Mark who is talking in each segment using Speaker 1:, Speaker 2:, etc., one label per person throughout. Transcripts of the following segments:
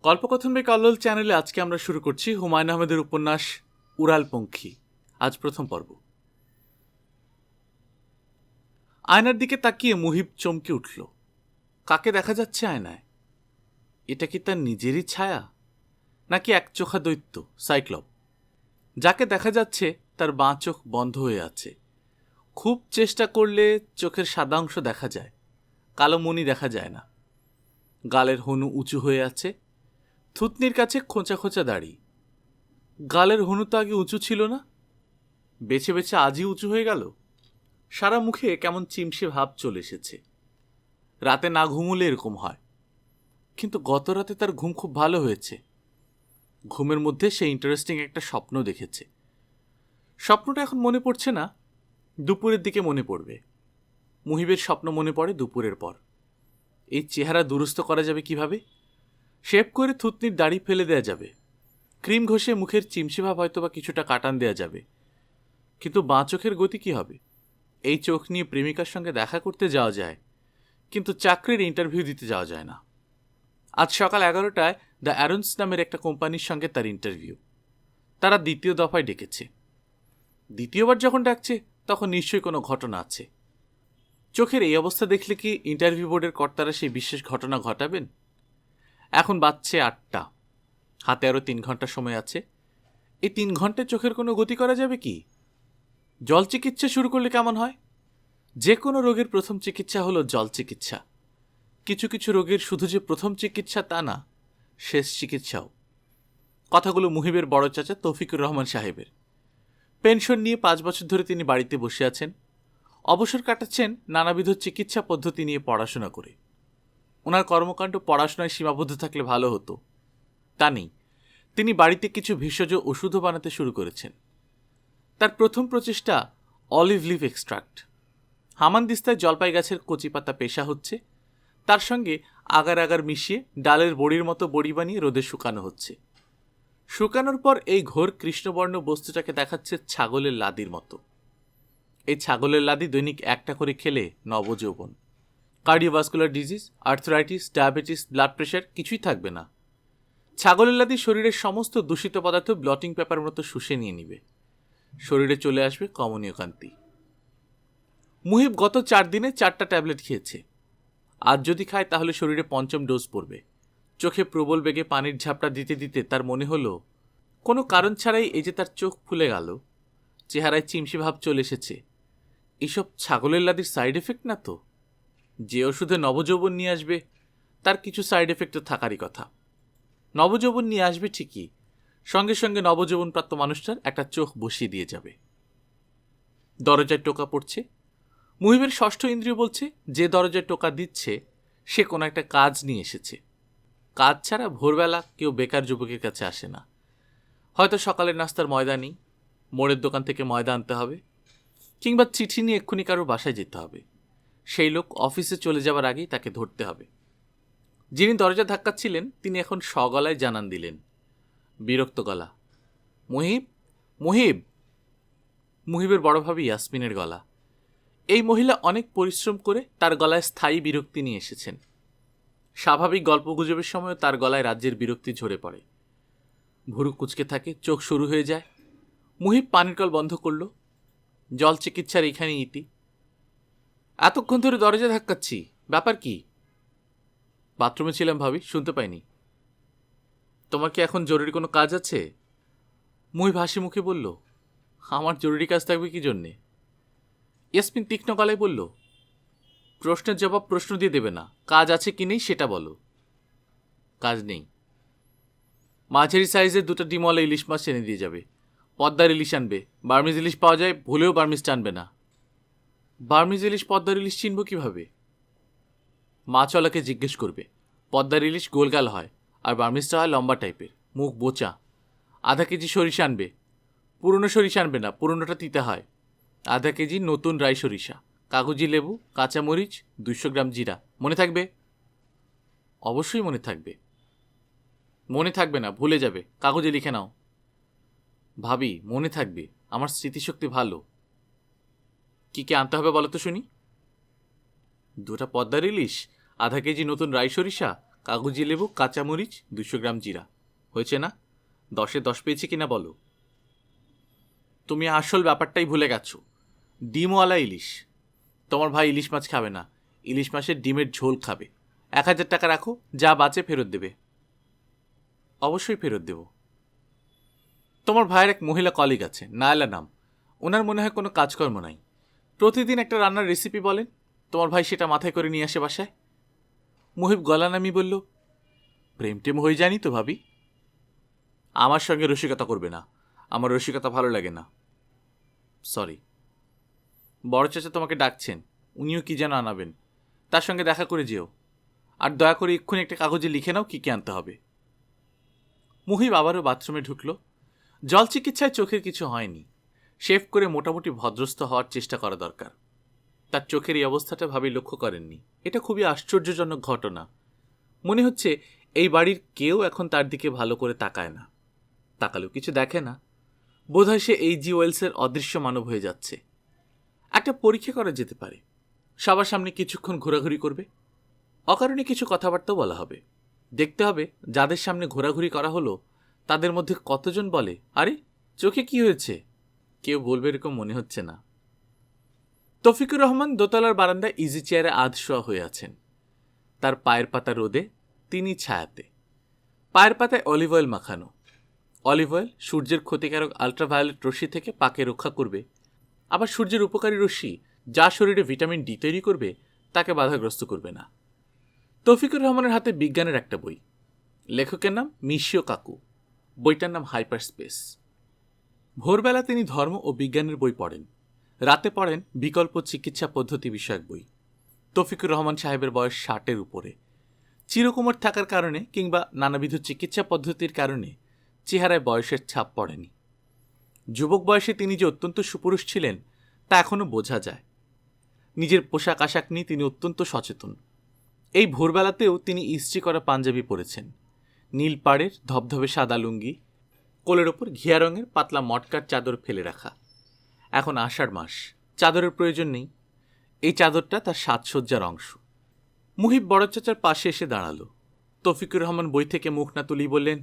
Speaker 1: কল্পকথন by Kallol চ্যানেলে আজকে আমরা শুরু করছি হুমায়ুন আহমেদের উপন্যাস উড়ালপঙ্খী। আজ প্রথম পর্ব। আয়নার দিকে তাকিয়ে মুহিব চমকে উঠল। কাকে দেখা যাচ্ছে আয়নায়? এটা কি তার নিজেরই ছায়া, নাকি একচোখা দৈত্য সাইক্লপ? যাকে দেখা যাচ্ছে তার বাঁ চোখ বন্ধ হয়ে আছে। খুব চেষ্টা করলে চোখের সাদা অংশ দেখা যায়, কালো মণি দেখা যায় না। গালের হনু উঁচু হয়ে আছে, থুতনির কাছে খোঁচা খোঁচা দাড়ি। গালের হনু তো আগে উঁচু ছিল না, বেছে বেছে আজই উঁচু হয়ে গেল। সারা মুখে কেমন চিমসে ভাব চলে এসেছে। রাতে না ঘুমুলে এরকম হয়, কিন্তু গত রাতে তার ঘুম খুব ভালো হয়েছে। ঘুমের মধ্যে সে ইন্টারেস্টিং একটা স্বপ্ন দেখেছে। স্বপ্নটা এখন মনে পড়ছে না, দুপুরের দিকে মনে পড়বে। মুহিবের স্বপ্ন মনে পড়ে দুপুরের পর। এই চেহারা দুরস্ত করা যাবে কিভাবে? শেভ করে থুতনির দাড়ি ফেলে দেয়া যাবে, ক্রিম ঘষে মুখের চিমসে ভাব হয়তো বা কিছুটা কাটান দেয়া যাবে। কিন্তু বাঁ চোখের গতি কি হবে? এই চোখ নিয়ে প্রেমিকার সঙ্গে দেখা করতে যাওয়া যায়, কিন্তু চাকরির ইন্টারভিউ দিতে যাওয়া যায় না। আজ সকাল 11টায় দ্য অ্যারন্স নামের একটা কোম্পানির সঙ্গে তার ইন্টারভিউ। তারা দ্বিতীয় দফায় ডেকেছে। দ্বিতীয়বার যখন ডাকছে তখন নিশ্চয়ই কোনো ঘটনা আছে। চোখের এই অবস্থা দেখলে কি ইন্টারভিউ বোর্ডের কর্তারা সেই বিশেষ ঘটনা ঘটাবেন? এখন বাজছে 8টা, হাতে আরও 3 ঘন্টা সময় আছে। এই 3 ঘন্টায় চোখের কোনো গতি করা যাবে কি? জল চিকিৎসা শুরু করলে কেমন হয়? যে কোনো রোগের প্রথম চিকিৎসা হলো জল চিকিৎসা। কিছু কিছু রোগের শুধু যে প্রথম চিকিৎসা তা না, শেষ চিকিৎসাও। কথাগুলো মুহিবের বড় চাচা তৌফিকুর রহমান সাহেবের। পেনশন নিয়ে 5 বছর ধরে তিনি বাড়িতে বসে আছেন, অবসর কাটাচ্ছেন নানাবিধ চিকিৎসা পদ্ধতি নিয়ে পড়াশোনা করে। ওনার কর্মকাণ্ড পড়াশোনায় সীমাবদ্ধ থাকলে ভালো হতো, তা নেই। তিনি বাড়িতে কিছু ভেষজ ওষুধও বানাতে শুরু করেছেন। তার প্রথম প্রচেষ্টা অলিভ লিভ এক্সট্রাক্ট। হামানদিস্তায় জলপাই গাছের কচি পাতা পেশা হচ্ছে, তার সঙ্গে আগার আগার মিশিয়ে ডালের বড়ির মতো বড়ি বানিয়ে রোদে শুকানো হচ্ছে। শুকানোর পর এই ঘোর কৃষ্ণবর্ণ বস্তুটাকে দেখাচ্ছে ছাগলের লাদির মতো। এই ছাগলের লাদি দৈনিক একটা করে খেলে নবযৌবন। Cardiovascular disease, arthritis, diabetes, blood pressure কিছুই থাকবে না। ছাগলের লাদি শরীরের সমস্ত দূষিত পদার্থ ব্লটিং পেপার মতো শুষে নিয়ে নিবে। শরীরে চলে আসবে কমনীয় কান্তি। মুহিব গত 4 দিনে 4টা ট্যাবলেট খেয়েছে। আজ যদি খায় তাহলে শরীরে 5ম ডোজ পড়বে। চোখে প্রবল বেগে পানির ঝাপটা দিতে দিতে তার মনে হলো, কোনো কারণ ছাড়াই এই যে তার চোখ ফুলে গেল, চেহারায় চিমসি ভাব চলে এসেছে, এসব ছাগলের লাদির সাইড এফেক্ট না তো? যে ওষুধে নবযৌবন নিয়ে আসবে তার কিছু সাইড এফেক্টও থাকারই কথা। নবযৌবন নিয়ে আসবে ঠিকই, সঙ্গে সঙ্গে নবযৌবনপ্রাপ্ত মানুষটার একটা চোখ বসিয়ে দিয়ে যাবে। দরজায় টোকা পড়ছে। মুহিবের ষষ্ঠ ইন্দ্রিয় বলছে যে দরজায় টোকা দিচ্ছে সে কোনো একটা কাজ নিয়ে এসেছে। কাজ ছাড়া ভোরবেলা কেউ বেকার যুবকের কাছে আসে না। হয়তো সকালের নাস্তার ময়দা নেই, মোড়ের দোকান থেকে ময়দা আনতে হবে, কিংবা চিঠি নিয়ে এক্ষুনি কারোর বাসায় যেতে হবে। সেই লোক অফিসে চলে যাওয়ার আগেই তাকে ধরতে হবে। যিনি দরজা ধাক্কাচ্ছিলেন তিনি এখন সগলায় জানান দিলেন, বিরক্ত গলা, মুহিব, মুহিব। মুহিবের বড় ভাবি ইয়াসমিনের গলা। এই মহিলা অনেক পরিশ্রম করে তার গলায় স্থায়ী বিরক্তি নিয়ে এসেছেন। স্বাভাবিক গল্পগুজবের সময় তার গলায় রাজ্যের বিরক্তি ঝরে পড়ে। ভুরু কুচকে থাকে, চোখ শুরু হয়ে যায়। মুহিব পানির কল বন্ধ করল। জল চিকিৎসার এখানেই ইতি। এতক্ষণ ধরে দরজা ধাক্কাচ্ছি, ব্যাপার কি? বাথরুমে ছিলাম ভাবি, শুনতে পাইনি। তোমার কি এখন জরুরি কোনো কাজ আছে? মুহিব হাসি মুখে বলল, আমার জরুরি কাজ থাকবে কি জন্যে? ইয়াসমিন তীক্ষ্ণ গলায় বলল, প্রশ্নের জবাব প্রশ্ন দিয়ে দেবে না, কাজ আছে কি নেই সেটা বলো। কাজ নেই। মাঝারি সাইজের 2টা ডিমওয়ালা ইলিশ মাছ এনে দিয়ে যাবে। পদ্মার ইলিশ আনবে। বার্মিজ ইলিশ পাওয়া যায়, ভুলেও বার্মিজ টানবে না। বার্মিজ ইলিশ পদ্মার ইলিশ চিনব কিভাবে? মাছওয়ালাকে জিজ্ঞেস করবে। পদ্মার ইলিশ গোলগাল হয়, আর বার্মিজটা হয় লম্বা টাইপের, মুখ বোচা। আধা কেজি সরিষা আনবে। পুরনো সরিষা আনবে না, পুরনোটা তিতে হয়। আধা কেজি নতুন রাই সরিষা, কাগজি লেবু, কাঁচামরিচ, 200 গ্রাম জিরা। মনে থাকবে? অবশ্যই মনে থাকবে। মনে থাকবে না, ভুলে যাবে, কাগজে লিখে নাও। ভাবি, মনে থাকবে, আমার স্মৃতিশক্তি ভালো। কি কি আনতে হবে বলো তো শুনি? 2টা পদ্মার ইলিশ, আধা কেজি নতুন রাই সরিষা, কাগজি লেবু, কাঁচামরিচ, 200 গ্রাম জিরা। হয়েছে না? 10-এ 10 পেয়েছি কিনা বলো। তুমি আসল ব্যাপারটাই ভুলে গেছো। ডিমওয়ালা ইলিশ। তোমার ভাই ইলিশ মাছ খাবে না, ইলিশ মাছের ডিমের ঝোল খাবে। 1000 টাকা রাখো, যা বাঁচে ফেরত দেবে। অবশ্যই ফেরত দেব। তোমার ভাইয়ের এক মহিলা কলিগ আছে, নায়লা নাম। ওনার মনে হয় কোনো কাজকর্ম নাই। প্রতিদিন একটা রান্নার রেসিপি বলেন, তোমার ভাই সেটা মাথায় করে নিয়ে আসে বাসায়। মুহিব গলা নামিয়ে বলল, প্রেম টেম হয়ে যায়নি তো ভাবি? আমার সঙ্গে রসিকতা করবে না, আমার রসিকতা ভালো লাগে না। সরি। বড় চাচা তোমাকে ডাকছেন, উনিও কি যেন আনাবেন, তার সঙ্গে দেখা করে যেও। আর দয়া করে এক্ষুনি একটা কাগজে লিখে নাও কী কী আনতে হবে। মুহিব আবারও বাথরুমে ঢুকল। জল চিকিৎসায় চোখের কিছু হয়নি। শেভ করে মোটামুটি ভদ্রস্থ হওয়ার চেষ্টা করা দরকার। তার চোখের এই অবস্থাটা ভাবি লক্ষ্য করেননি। এটা খুবই আশ্চর্যজনক ঘটনা। মনে হচ্ছে এই বাড়ির কেউ এখন তার দিকে ভালো করে তাকায় না। তাকালেও কিছু দেখে না। বোধহয় সে এইচজি ওয়েলসের অদৃশ্য মানব হয়ে যাচ্ছে। একটা পরীক্ষা করা যেতে পারে। সবার সামনে কিছুক্ষণ ঘোরাঘুরি করবে, অকারণে কিছু কথাবার্তাও বলা হবে। দেখতে হবে যাদের সামনে ঘোরাঘুরি করা হলো তাদের মধ্যে কতজন বলে, আরে চোখে কি হয়েছে। কেউ বলবে এরকম মনে হচ্ছে না। তৌফিকুর রহমান দোতলার বারান্দায় ইজি চেয়ারে আধশোয়া হয়ে আছেন। তার পায়ের পাতা রোদে, তিনি ছায়াতে। পায়ের পাতায় অলিভ অয়েল মাখানো। অলিভ অয়েল সূর্যের ক্ষতিকারক আলট্রাভায়োলেট রশ্মি থেকে পাকে রক্ষা করবে, আবার সূর্যের উপকারী রশ্মি যা শরীরে ভিটামিন ডি তৈরি করবে তাকে বাধাগ্রস্ত করবে না। তৌফিকুর রহমানের হাতে বিজ্ঞানের একটা বই। লেখকের নাম মিশিও কাকু। বইটার নাম হাইপার স্পেস। ভোরবেলা তিনি ধর্ম ও বিজ্ঞানের বই পড়েন, রাতে পড়েন বিকল্প চিকিৎসা পদ্ধতি বিষয়ক বই। তৌফিকুর রহমান সাহেবের বয়স 60-এর উপরে। চিরকুমার থাকার কারণে কিংবা নানাবিধ চিকিৎসা পদ্ধতির কারণে চেহারায় বয়সের ছাপ পড়েনি। যুবক বয়সে তিনি যে অত্যন্ত সুপুরুষ ছিলেন তা এখনও বোঝা যায়। নিজের পোশাক আশাক নিয়ে তিনি অত্যন্ত সচেতন। এই ভোরবেলাতেও তিনি ইস্ত্রি করা পাঞ্জাবি পরেছেন, নীল পাড়ের ধবধবে সাদা লুঙ্গি, কোলের ওপর ঘিয়া রঙের পাতলা মটকার চাদর ফেলে রাখা। এখন আষাঢ় মাস, চাদরের প্রয়োজন নেই। এই চাদরটা তার সাজসজ্জার অংশ। মুহিব বড় চাচার পাশে এসে দাঁড়ালো। তৌফিকুর রহমান বই থেকে মুখ না তুলি বললেন,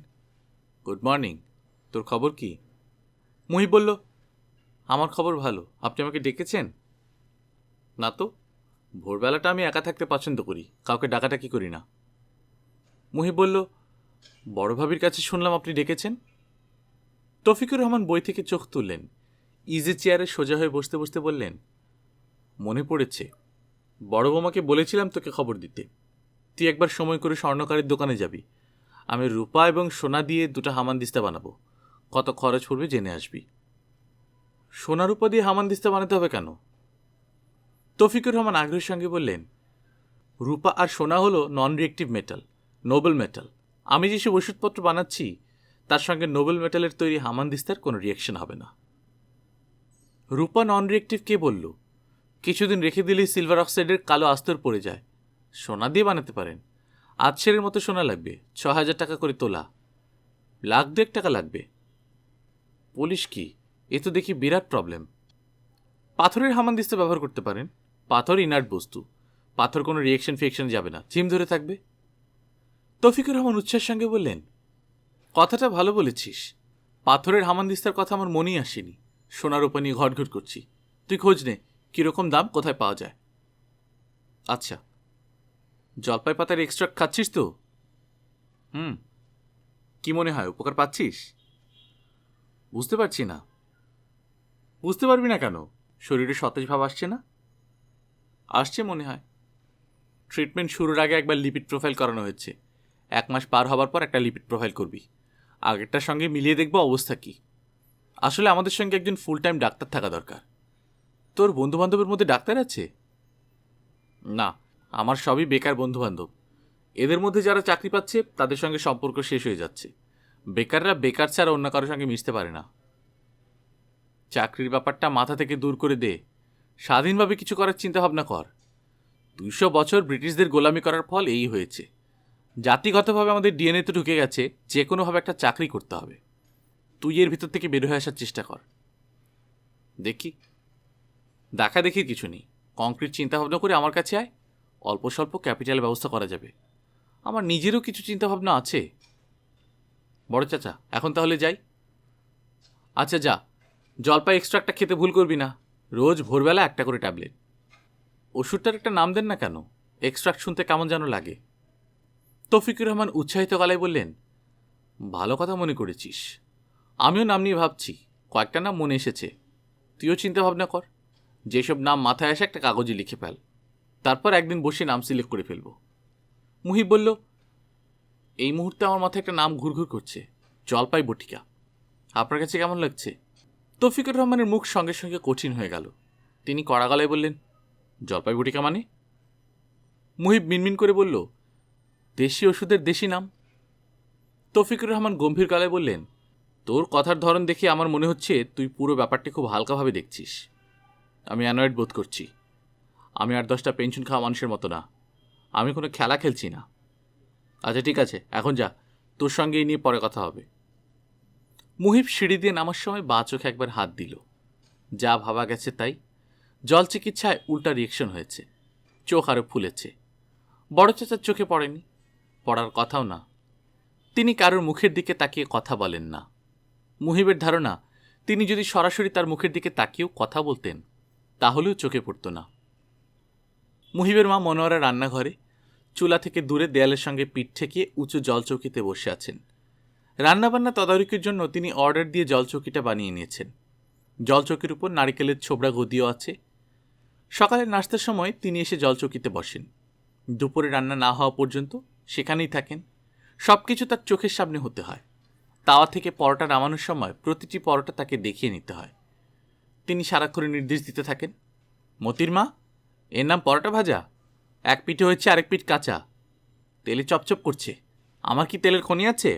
Speaker 1: গুড মর্নিং, তোর খবর কি? মুহিব বলল, আমার খবর ভালো। আপনি আমাকে ডেকেছেন? না তো, ভোরবেলাটা আমি একা থাকতে পছন্দ করি, কাউকে ডাকাটাকি করি না। মুহিব বলল, বড় ভাবির কাছে শুনলাম আপনি ডেকেছেন। তৌফিকুর রহমান বই থেকে চোখ তুললেন। ইজি চেয়ারে সোজা হয়ে বসতে বসতে বললেন, মনে পড়েছে, বড় বৌমাকে বলেছিলাম তোকে খবর দিতে। তুই একবার সময় করে স্বর্ণকারের দোকানে যাবি। আমি রূপা এবং সোনা দিয়ে 2টা হামানদিস্তা বানাবো। কত খরচ পড়বে জেনে আসবি। সোনা রূপা দিয়ে হামানদিস্তা বানাতে হবে কেন? তৌফিকুর রহমান আগ্রহের সঙ্গে বললেন, রূপা আর সোনা হলো নন রিয়েক্টিভ মেটাল, নোবেল মেটাল। আমি যেসব ওষুধপত্র বানাচ্ছি তার সঙ্গে নোবেল মেটালের তৈরি হামানদিস্তার কোনো রিয়েকশন হবে না। রূপা নন রিয়েক্টিভ কে বলল? কিছুদিন রেখে দিলেই সিলভার অক্সাইডের কালো আস্তর পড়ে যায়। সোনা দিয়ে বানাতে পারেন। আজছেরের মতো সোনা লাগবে, 6000 টাকা করে তোলা। 1,02,000 টাকা লাগবে। পুলিশ কি, এ তো দেখি বিরাট প্রবলেম। পাথরের হামানদিস্তা ব্যবহার করতে পারেন। পাথর ইনার্ট বস্তু, পাথর কোনো রিয়েকশন ফিয়েকশন যাবে না, ঝিম ধরে থাকবে। তৌফিকুর রহমান উৎসাহের সঙ্গে বললেন, কথাটা ভালো বলেছিস। পাথরের হামানদিস্তার কথা আমার মনেই আসেনি। সোনার উপর নিয়ে ঘটঘট করছি। তুই খোঁজ নে কীরকম দাম, কোথায় পাওয়া যায়। আচ্ছা, জলপাই পাতার এক্সট্রাক্ট খাচ্ছিস তো? কি মনে হয় উপকার পাচ্ছিস? বুঝতে পারছি না। বুঝতে পারবি না কেন? শরীরে সতেজ ভাব আসছে না? আসছে মনে হয়। ট্রিটমেন্ট শুরুর আগে একবার লিপিড প্রোফাইল করানো হয়েছে। 1 মাস পার হবার পর একটা লিপিড প্রোফাইল করবি। আগেরটার সঙ্গে মিলিয়ে দেখব অবস্থা কি। আসলে আমাদের সঙ্গে একজন ফুল টাইম ডাক্তার থাকা দরকার। তোর বন্ধুবান্ধবের মধ্যে ডাক্তার আছে? না, আমার সবই বেকার বন্ধুবান্ধব। এদের মধ্যে যারা চাকরি পাচ্ছে তাদের সঙ্গে সম্পর্ক শেষ হয়ে যাচ্ছে। বেকাররা বেকার ছাড়া অন্য কারোর সঙ্গে মিশতে পারে না। চাকরির ব্যাপারটা মাথা থেকে দূর করে দে। স্বাধীনভাবে কিছু করার চিন্তাভাবনা কর। 200 বছর ব্রিটিশদের গোলামি করার ফল এই হয়েছে। জাতিগতভাবে আমাদের ডিএনএতে ঢুকে গেছে যে কোনোভাবে একটা চাকরি করতে হবে। তুই এর ভিতর থেকে বের হয়ে আসার চেষ্টা কর। দেখি, দেখা দেখির কিছু নেই। কংক্রিট চিন্তাভাবনা করে আমার কাছে আয়, অল্প স্বল্প ক্যাপিটালের ব্যবস্থা করা যাবে। আমার নিজেরও কিছু চিন্তাভাবনা আছে। বড় চাচা, এখন তাহলে যাই? আচ্ছা যা, জলপাই এক্সট্রাক্টটা খেতে ভুল করবি না। রোজ ভোরবেলা একটা করে ট্যাবলেট। ওষুধটার একটা নাম দেন না কেন? এক্সট্রাক্ট শুনতে কেমন যেন লাগে। তৌফিকুর রহমান উৎসাহিত গলায় বললেন, ভালো কথা মনে করেছিস। আমিও নাম নিয়ে ভাবছি, কয়েকটা নাম মনে এসেছে। তুইও চিন্তা ভাবনা কর, যেসব নাম মাথায় আসে একটা কাগজে লিখে ফেল, তারপর একদিন বসে নাম সিলেক্ট করে ফেলব। মুহিব বলল, এই মুহূর্তে আমার মাথায় একটা নাম ঘুরঘুর করছে, জলপাই বটিকা। আপনার কাছে কেমন লাগছে? তৌফিকুর রহমানের মুখ সঙ্গে সঙ্গে কঠিন হয়ে গেল। তিনি কড়া গলায় বললেন, জলপাই বটিকা মানে? মুহিব মিনমিন করে বলল, দেশি ওষুধের দেশি নাম। তৌফিকুর রহমান গম্ভীর গলায় বললেন, তোর কথার ধরন দেখে আমার মনে হচ্ছে তুই পুরো ব্যাপারটি খুব হালকাভাবে দেখছিস। আমি অ্যানয়েড বোধ করছি। আমি 8-10টা পেনশন খাওয়া মানুষের মতো না। আমি কোনো খেলা খেলছি না। আচ্ছা ঠিক আছে, এখন যা, তোর সঙ্গে এই নিয়ে পরে কথা হবে। মুহিব সিঁড়ি দিয়ে নামার সময় বাঁ চোখে একবার হাত দিল। যা ভাবা গেছে তাই। জল চিকিৎসায় উল্টা রিয়েকশন হয়েছে। চোখ আরও ফুলেছে। বড় চাচার চোখে পড়েনি, পড়ার কথাও না। তিনি কারোর মুখের দিকে তাকিয়ে কথা বলেন না। মুহিবের ধারণা, তিনি যদি সরাসরি তার মুখের দিকে তাকিয়েও কথা বলতেন তাহলেও চোখে পড়ত না। মুহিবের মা মনোয়ারা রান্নাঘরে চুলা থেকে দূরে দেয়ালের সঙ্গে পিঠ ঠেকিয়ে উঁচু জলচৌকিতে বসে আছেন। রান্নাবান্না তদারকির জন্য তিনি অর্ডার দিয়ে জলচৌকিটা বানিয়ে নিয়েছেন। জলচৌকির উপর নারিকেলের ছোবড়া গদিও আছে। সকালে নাস্তার সময় তিনি এসে জলচৌকিতে বসেন। দুপুরে রান্না না হওয়া পর্যন্ত সেখানেই থাকেন। সব কিছু তার চোখের সামনে হতে হয়। তাওয়া থেকে পরোটা নামানোর সময় প্রতিটি পরোটা তাকে দেখিয়ে নিতে হয়। তিনি সারাক্ষণ নির্দেশ দিতে থাকেন, মতির মা, এর নাম পরোটা ভাজা, এক পিঠে হচ্ছে আরেক পিঠ কাঁচা, তেলে চপচপ করছে, আমার কি তেলের খনি আছে?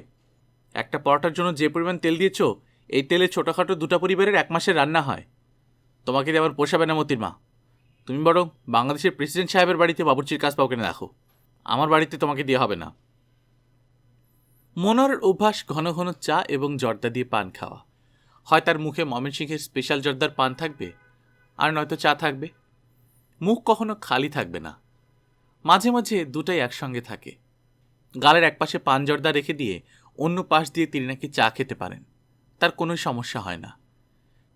Speaker 1: একটা পরোটার জন্য যে পরিমাণ তেল দিয়েছ, এই তেলে ছোটোখাটো 2টা পরিবারের 1 মাসের রান্না হয়। তোমাকে দিয়ে আবার পোষাবে না মতির মা। তুমি বরং বাংলাদেশের প্রেসিডেন্ট সাহেবের বাড়িতে বাবুর্চির কাজ পাও কিনা দেখো, আমার বাড়িতে তোমাকে দিয়ে হবে না। মনোয়ারের অভ্যাস ঘন ঘন চা এবং জর্দা দিয়ে পান খাওয়া। হয় তার মুখে ময়মনসিংহের স্পেশাল জর্দার পান থাকবে, আর নয়তো চা থাকবে। মুখ কখনো খালি থাকবে না। মাঝে মাঝে দুটাই একসঙ্গে থাকে। গালের একপাশে পান জর্দা রেখে দিয়ে অন্য পাশ দিয়ে তিনি নাকি চা খেতে পারেন, তার কোনো সমস্যা হয় না।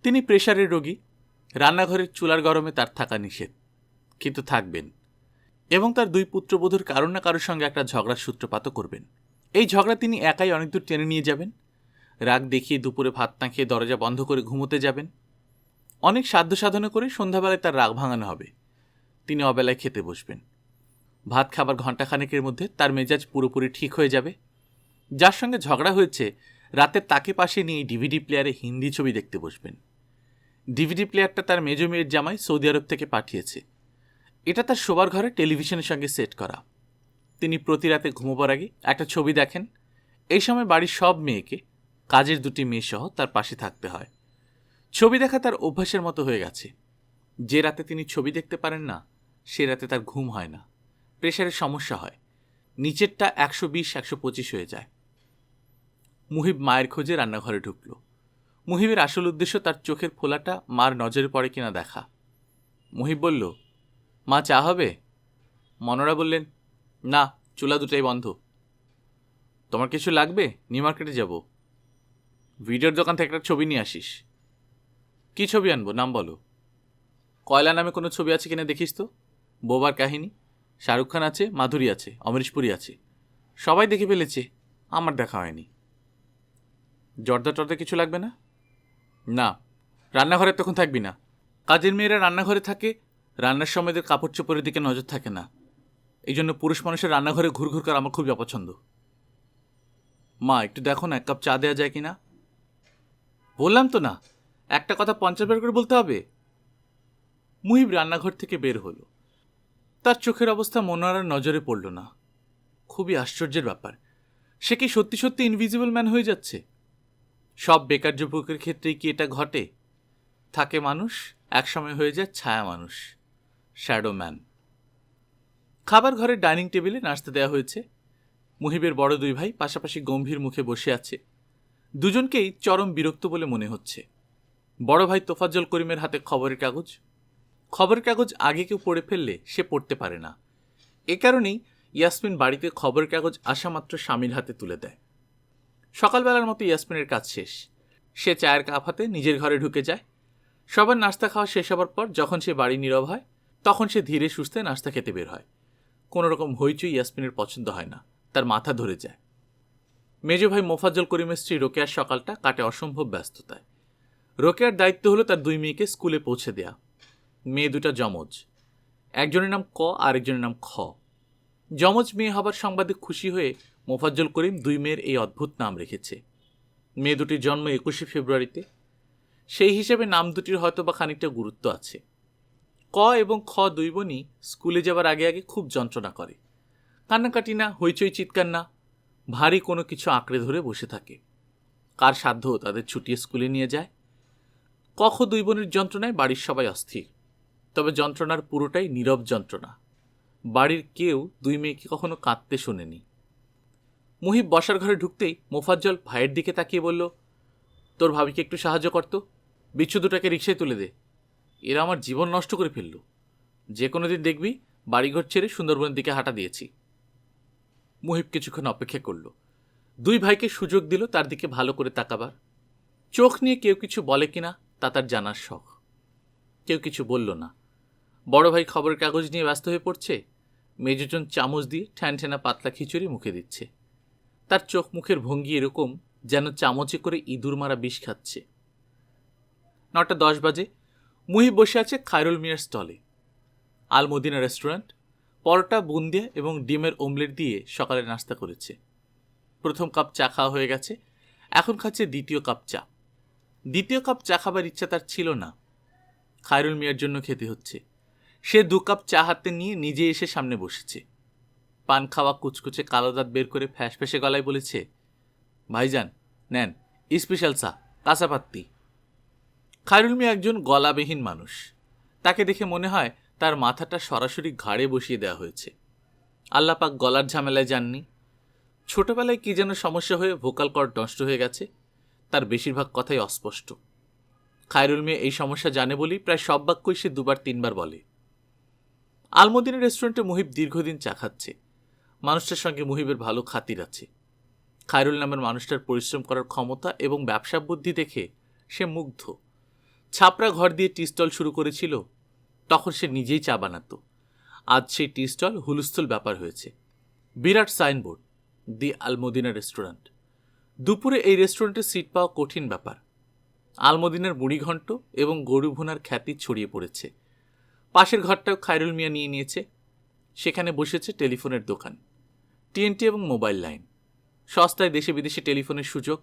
Speaker 1: তিনি প্রেশারের রোগী, রান্নাঘরের চুলার গরমে তার থাকা নিষেধ, কিন্তু থাকবেন। এবং তার 2 পুত্রবধূর কারো না কারোর সঙ্গে একটা ঝগড়ার সূত্রপাতও করবেন। এই ঝগড়া তিনি একাই অনেক দূর টেনে নিয়ে যাবেন। রাগ দেখিয়ে দুপুরে ভাত না খেয়ে দরজা বন্ধ করে ঘুমোতে যাবেন। অনেক সাধ্য সাধনা করে সন্ধ্যাবেলায় তার রাগ ভাঙানো হবে। তিনি অবেলায় খেতে বসবেন। ভাত খাবার ঘণ্টাখানেকের মধ্যে তার মেজাজ পুরোপুরি ঠিক হয়ে যাবে। যার সঙ্গে ঝগড়া হয়েছে রাতে তাকে পাশে নিয়ে ডিভিডি প্লেয়ারে হিন্দি ছবি দেখতে বসবেন। ডিভিডি প্লেয়ারটা তার মেজো মেয়ের জামাই সৌদি আরব থেকে পাঠিয়েছে। এটা তার শোবার ঘরে টেলিভিশনের সঙ্গে সেট করা। তিনি প্রতি রাতে ঘুমোবার আগে একটা ছবি দেখেন। এই সময় বাড়ির সব মেয়েকে, কাজের 2টি মেয়ে সহ তার পাশে থাকতে হয়। ছবি দেখা তার অভ্যাসের মতো হয়ে গেছে। যে রাতে তিনি ছবি দেখতে পারেন না, সে রাতে তার ঘুম হয় না, প্রেশারের সমস্যা হয়, নিচেরটা 120-125 হয়ে যায়। মুহিব মায়ের খোঁজে রান্নাঘরে ঢুকল। মুহিবের আসল উদ্দেশ্য তার চোখের ফোলাটা মার নজরে পড়ে কিনা দেখা। মুহিব বলল, মা চা হবে? মনোরা বললেন, না, চুলা দুটাই বন্ধ। তোমার কিছু লাগবে? নিউ মার্কেটে যাব। ভিডিওর দোকান থেকে একটা ছবি নিয়ে আসিস। কি ছবি আনবো, নাম বলো। কয়লা নামে কোনো ছবি আছে কিনা দেখিস তো। বোবার কাহিনী, শাহরুখ খান আছে, মাধুরী আছে, অমরিশ পুরী আছে। সবাই দেখে ফেলেছে, আমার দেখা হয়নি। জর্দা টর্দা কিছু লাগবে না? না, রান্নাঘরে তখন থাকবি না। কাজের মেয়েরা রান্নাঘরে থাকে, রান্নার সময় এদের কাপড় চোপড়ের দিকে নজর থাকে না। এই জন্য পুরুষ মানুষের রান্নাঘরে ঘুরঘুর করা আমার খুবই অপছন্দ। মা, একটু দেখো না, 1 কাপ চা দেওয়া যায় কিনা। বললাম তো না, একটা কথা 50 বার করে বলতে হবে। মুহিব রান্নাঘর থেকে বের হলো। তার চোখের অবস্থা মনোয়ারার নজরে পড়ল না। খুবই আশ্চর্যের ব্যাপার, সে কি সত্যি সত্যি ইনভিজিবল ম্যান হয়ে যাচ্ছে? সব বেকার যুবকের ক্ষেত্রেই কি এটা ঘটে? থাকে মানুষ, একসময় হয়ে যায় ছায়া মানুষ, শ্যাডো ম্যান। খাবার ঘরের ডাইনিং টেবিলে নাস্তা দেওয়া হয়েছে। মুহিবের বড় 2 ভাই পাশাপাশি গম্ভীর মুখে বসে আছে। দুজনকেই চরম বিরক্ত বলে মনে হচ্ছে। বড় ভাই তোফাজ্জল করিমের হাতে খবরের কাগজ। খবরের কাগজ আগে কেউ পড়ে ফেললে সে পড়তে পারে না। এ কারণেই ইয়াসমিন বাড়িতে খবরের কাগজ আসা মাত্র স্বামীর হাতে তুলে দেয়। সকালবেলার মতো ইয়াসমিনের কাজ শেষ। সে চায়ের কাপ হাতে নিজের ঘরে ঢুকে যায়। সবার নাস্তা খাওয়া শেষ হবার পর যখন সে বাড়ি নীরব হয়, তখন সে ধীরে সুস্থে নাস্তা খেতে বের হয়। কোনো রকম হইচই ইয়াসমিনের পছন্দ হয় না, তার মাথা ধরে যায়। মেজ ভাই মোফাজ্জল করিমের স্ত্রী রোকেয়ার সকালটা কাটে অসম্ভব ব্যস্ততায়। রোকেয়ার দায়িত্ব হলো তার 2 মেয়েকে স্কুলে পৌঁছে দেয়া। মেয়ে দুটা যমজ, একজনের নাম ক, আরেকজনের নাম খ। যমজ মেয়ে হবার সংবাদে খুশি হয়ে মোফাজ্জল করিম 2 মেয়ের এই অদ্ভুত নাম রেখেছে। মেয়ে দুটির জন্ম 21শে ফেব্রুয়ারিতে। সেই হিসেবে নাম দুটির হয়তো বা খানিকটা গুরুত্ব আছে। ক এবং খ 2 বোনই স্কুলে যাবার আগে আগে খুব যন্ত্রণা করে। কান্নাকাটি না, হইচই চিৎকার না, ভারী কোনো কিছু আঁকড়ে ধরে বসে থাকে। কার সাধ্য তাদের ছুটিয়ে স্কুলে নিয়ে যায়। ক খ 2 বোনের যন্ত্রণায় বাড়ির সবাই অস্থির। তবে যন্ত্রণার পুরোটাই নীরব যন্ত্রণা। বাড়ির কেউ 2 মেয়েকে কখনো কাঁদতে শোনেনি। মুহিব বসার ঘরে ঢুকতেই মোফাজ্জল ভাইয়ের দিকে তাকিয়ে বলল, তোর ভাবিকে একটু সাহায্য করতো, বিচ্ছু দুটাকে রিকশায় তুলে দে। এরা আমার জীবন নষ্ট করে ফেলল। যে কোনো দিন দেখবি বাড়িঘর ছেড়ে সুন্দরবনের দিকে হাঁটা দিয়েছি। মুহিব কিছুক্ষণ অপেক্ষা করল। 2 ভাইকে সুযোগ দিল তার দিকে ভালো করে তাকাবার। চোখ নিয়ে কেউ কিছু বলে কিনা তা তার জানার শখ। কেউ কিছু বলল না। বড় ভাই খবরের কাগজ নিয়ে ব্যস্ত হয়ে পড়ছে। মেজজন চামচ দিয়ে ঠ্যানঠেনা পাতলা খিচুড়ি মুখে দিচ্ছে। তার চোখ মুখের ভঙ্গি এরকম যেন চামচে করে ইঁদুর মারা বিষ খাচ্ছে। 9:10 বাজে। মুহিব বসে আছে খায়রুল মিয়ার স্টলে। আল মদিনা রেস্টুরেন্ট। পরোটা, বুন্দিয়া এবং ডিমের অমলেট দিয়ে সকালে নাস্তা করেছে। প্রথম কাপ চা খাওয়া হয়ে গেছে, এখন খাচ্ছে দ্বিতীয় কাপ চা। দ্বিতীয় কাপ চা খাবার ইচ্ছা তার ছিল না, খায়রুল মিয়ার জন্য খেতে হচ্ছে। সে 2 কাপ চা হাতে নিয়ে নিজে এসে সামনে বসেছে। পান খাওয়া কুচকুচে কালো দাঁত বের করে ফ্যাঁস ফ্যাঁসে গলায় বলেছে, ভাইজান নেন স্পেশাল চা, কাঁচাপাত্তি। খায়রুল মিয়া একজন গলাবিহীন মানুষ। তাকে দেখে মনে হয় তার মাথাটা সরাসরি ঘাড়ে বসিয়ে দেওয়া হয়েছে। আল্লাপাক গলার ঝামেলায় যাননি। ছোটবেলায় কি যেন সমস্যা হয়ে ভোকাল কর্ড নষ্ট হয়ে গেছে। তার বেশিরভাগ কথাই অস্পষ্ট। খায়রুল মিয়া এই সমস্যা জানে বলেই প্রায় সব বাক্যই সে 2-3 বার বলে। আলমদিনা রেস্টুরেন্টে মুহিব দীর্ঘদিন চা খাচ্ছে। মানুষটার সঙ্গে মুহিবের ভালো খাতির আছে। খায়রুল নামের মানুষটার পরিশ্রম করার ক্ষমতা এবং ব্যবসা বুদ্ধি দেখে সে মুগ্ধ। ছাপড়া ঘর দিয়ে টি স্টল শুরু করেছিল, তখন সে নিজেই চা বানাতো। আজ সেই টি স্টল হুলস্থুল ব্যাপার হয়েছে। বিরাট সাইনবোর্ড, দি আলমদিনা রেস্টুরেন্ট। দুপুরে এই রেস্টুরেন্টে সিট পাওয়া কঠিন ব্যাপার। আলমদিনার মুড়িঘণ্ট এবং গরু ভুনার খ্যাতি ছড়িয়ে পড়েছে। পাশের ঘরটাও খায়রুল মিয়া নিয়ে নিয়েছে। সেখানে বসেছে টেলিফোনের দোকান, টিএনটি এবং মোবাইল লাইন। সস্তায় দেশে বিদেশে টেলিফোনের সুযোগ।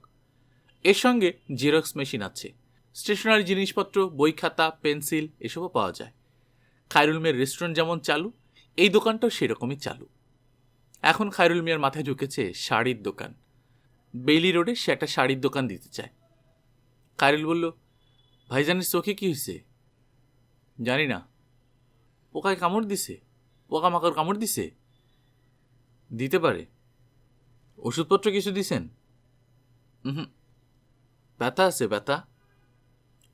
Speaker 1: এর সঙ্গে জেরক্স মেশিন আছে। স্টেশনারি জিনিসপত্র, বই খাতা, পেন্সিল এসবও পাওয়া যায়। খায়রুল মিয়ার রেস্টুরেন্ট যেমন চালু, এই দোকানটাও সেরকমই চালু। এখন খায়রুল মিয়ার মাথায় ঢুকেছে শাড়ির দোকান। বেইলি রোডে সে একটা শাড়ির দোকান দিতে চায়। খায়রুল বলল, ভাইজানের চোখে কি হয়েছে? জানি না। পোকায় কামড় দিছে? পোকামাকড় কামড় দিছে? দিতে পারে। ওষুধপত্র কিছু দিছেন? হুম। ব্যথা আছে? ব্যথা?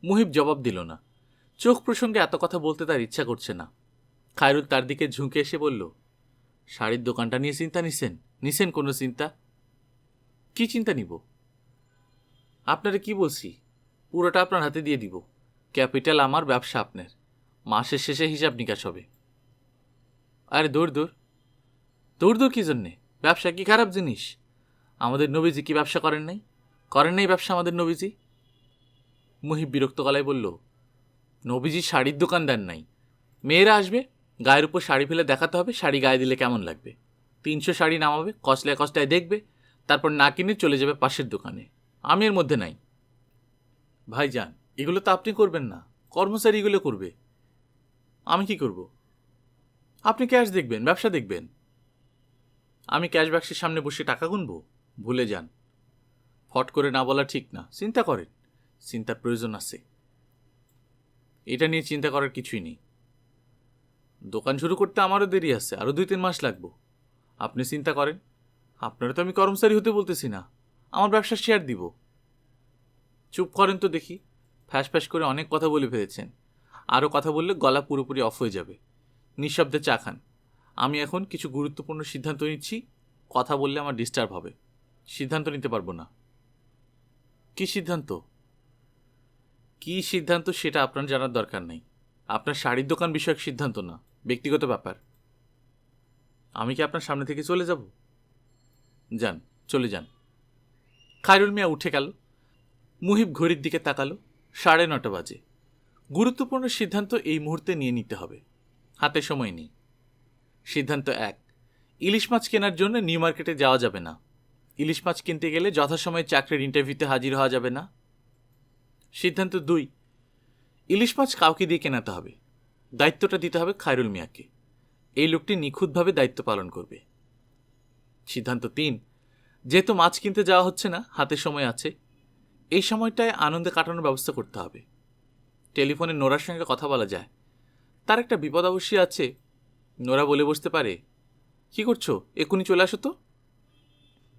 Speaker 1: মুহিব জবাব দিল না। চোখ প্রসঙ্গে এত কথা বলতে তার ইচ্ছা করছে না। খায়রুল তার দিকে ঝুঁকে এসে বলল, শাড়ির দোকানটা নিয়ে চিন্তা নিছেন কোনো চিন্তা? কি চিন্তা নিব? আপনারে কি বলছি, পুরোটা আপনার হাতে দিয়ে দিব। ক্যাপিটাল আমার, ব্যবসা আপনার। মাসের শেষে হিসাব নিকাশ হবে। আরে দৌড় কি জন্যে? ব্যবসা কি খারাপ জিনিস? আমাদের নবীজি কি ব্যবসা করেন নাই ব্যবসা আমাদের নবীজি? মুহিব বিরক্ত গলায় বলল, নবীজি শাড়ির দোকান দেন নাই। মেয়েরা আসবে, গায়ের উপর শাড়ি ফেলে দেখাতে হবে শাড়ি গায়ে দিলে কেমন লাগবে। 300 শাড়ি নামাবে, কসলায় দেখবে, তারপর না কিনে চলে যাবে পাশের দোকানে। আমি এর মধ্যে নাই। ভাইজান, এগুলো তো আপনি করবেন না, কর্মচারী এগুলো করবে। আমি কি করব? আপনি ক্যাশ দেখবেন, ব্যবসা দেখবেন। আমি ক্যাশ বাক্সের সামনে বসে টাকা গুনবো? ভুলে যান। ফট করে না বলা ঠিক না। চিন্তা করেন, চিন্তার প্রয়োজন আছে। এটা নিয়ে চিন্তা করার কিছুই নেই। দোকান শুরু করতে আমারও দেরি আছে, আরও 2-3 মাস লাগবো। আপনি চিন্তা করেন। আপনারা তো আমি কর্মচারী হতে বলতেছি না, আমার ব্যবসার শেয়ার দিব। চুপ করেন তো দেখি। ফ্যাস করে অনেক কথা বলে ফেলেছেন। আরও কথা বললে গলা পুরোপুরি অফ হয়ে যাবে। নিঃশব্দে চা খান। আমি এখন কিছু গুরুত্বপূর্ণ সিদ্ধান্ত নিচ্ছি, কথা বললে আমার ডিস্টার্ব হবে, সিদ্ধান্ত নিতে পারবো না। কি সিদ্ধান্ত? কি সিদ্ধান্ত সেটা আপনার জানার দরকার নেই। আপনার শাড়ির দোকান বিষয়ক সিদ্ধান্ত না, ব্যক্তিগত ব্যাপার। আমি কি আপনার সামনে থেকে চলে যাব? যান, চলে যান। খায়রুল মিয়া উঠে গেল। মুহিব ঘড়ির দিকে তাকালো। 9:30 বাজে। গুরুত্বপূর্ণ সিদ্ধান্ত এই মুহূর্তে নিয়ে নিতে হবে, হাতে সময় নেই। সিদ্ধান্ত 1, ইলিশ মাছ কেনার জন্য নিউ মার্কেটে যাওয়া যাবে না। ইলিশ মাছ কিনতে গেলে যথাসময়ে চাকরির ইন্টারভিউতে হাজির হওয়া যাবে না। সিদ্ধান্ত 2, ইলিশ মাছ কাউকে দিয়ে কেনাতে হবে, দায়িত্বটা দিতে হবে খায়রুল মিয়াকে। এই লোকটি নিখুঁতভাবে দায়িত্ব পালন করবে। সিদ্ধান্ত 3, যেহেতু মাছ কিনতে যাওয়া হচ্ছে না, হাতে সময় আছে, এই সময়টায় আনন্দে কাটানোর ব্যবস্থা করতে হবে। টেলিফোনে নোরার সঙ্গে কথা বলা যায়, তার একটা বিপদ অবশ্যই আছে। নোরা বলে বসতে পারে, কি করছো, এক্ষুনি চলে আসো তো।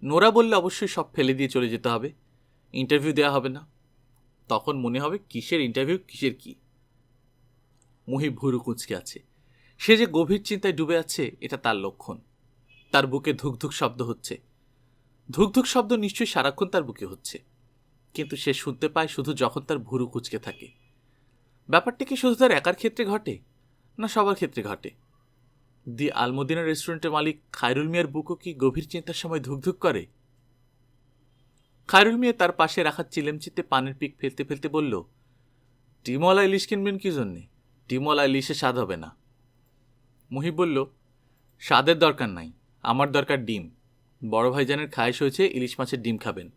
Speaker 1: নোরা বললে অবশ্যই সব ফেলে দিয়ে চলে যেতে হবে, ইন্টারভিউ দেওয়া হবে না। তখন মনে হবে কিসের ইন্টারভিউ, কিসের কি। মুহিব ভুরু কুঁচকে আছে। সে যে গভীর চিন্তায় ডুবে আছে এটা তার লক্ষণ। তার বুকে ধুকধুক শব্দ হচ্ছে। ধুকধুক শব্দ নিশ্চয়ই সারাক্ষণ তার বুকে হচ্ছে, কিন্তু সে শুনতে পায় শুধু যখন তার ভুরু কুঁচকে থাকে। ব্যাপারটা কি শুধু তার একার ক্ষেত্রে ঘটে, না সবার ক্ষেত্রে ঘটে? দি আলমদিনা রেস্টুরেন্টের মালিক খায়রুল মিয়ার বুকও কি গভীর চিন্তার সময় ধুকধুক করে? খায়রুল মিয়া তার পাশে রাখা চিলেমচিতে পানের পিক ফেলতে ফেলতে বলল, ডিমওয়ালা ইলিশ কিনবেন কি জন্যে? ডিমওয়ালা ইলিশে স্বাদ হবে না। মুহিব বলল, স্বাদের দরকার নাই, আমার দরকার ডিম। বড় ভাইজানের খায়েশ হয়েছে ইলিশ মাছের ডিম খাবেন।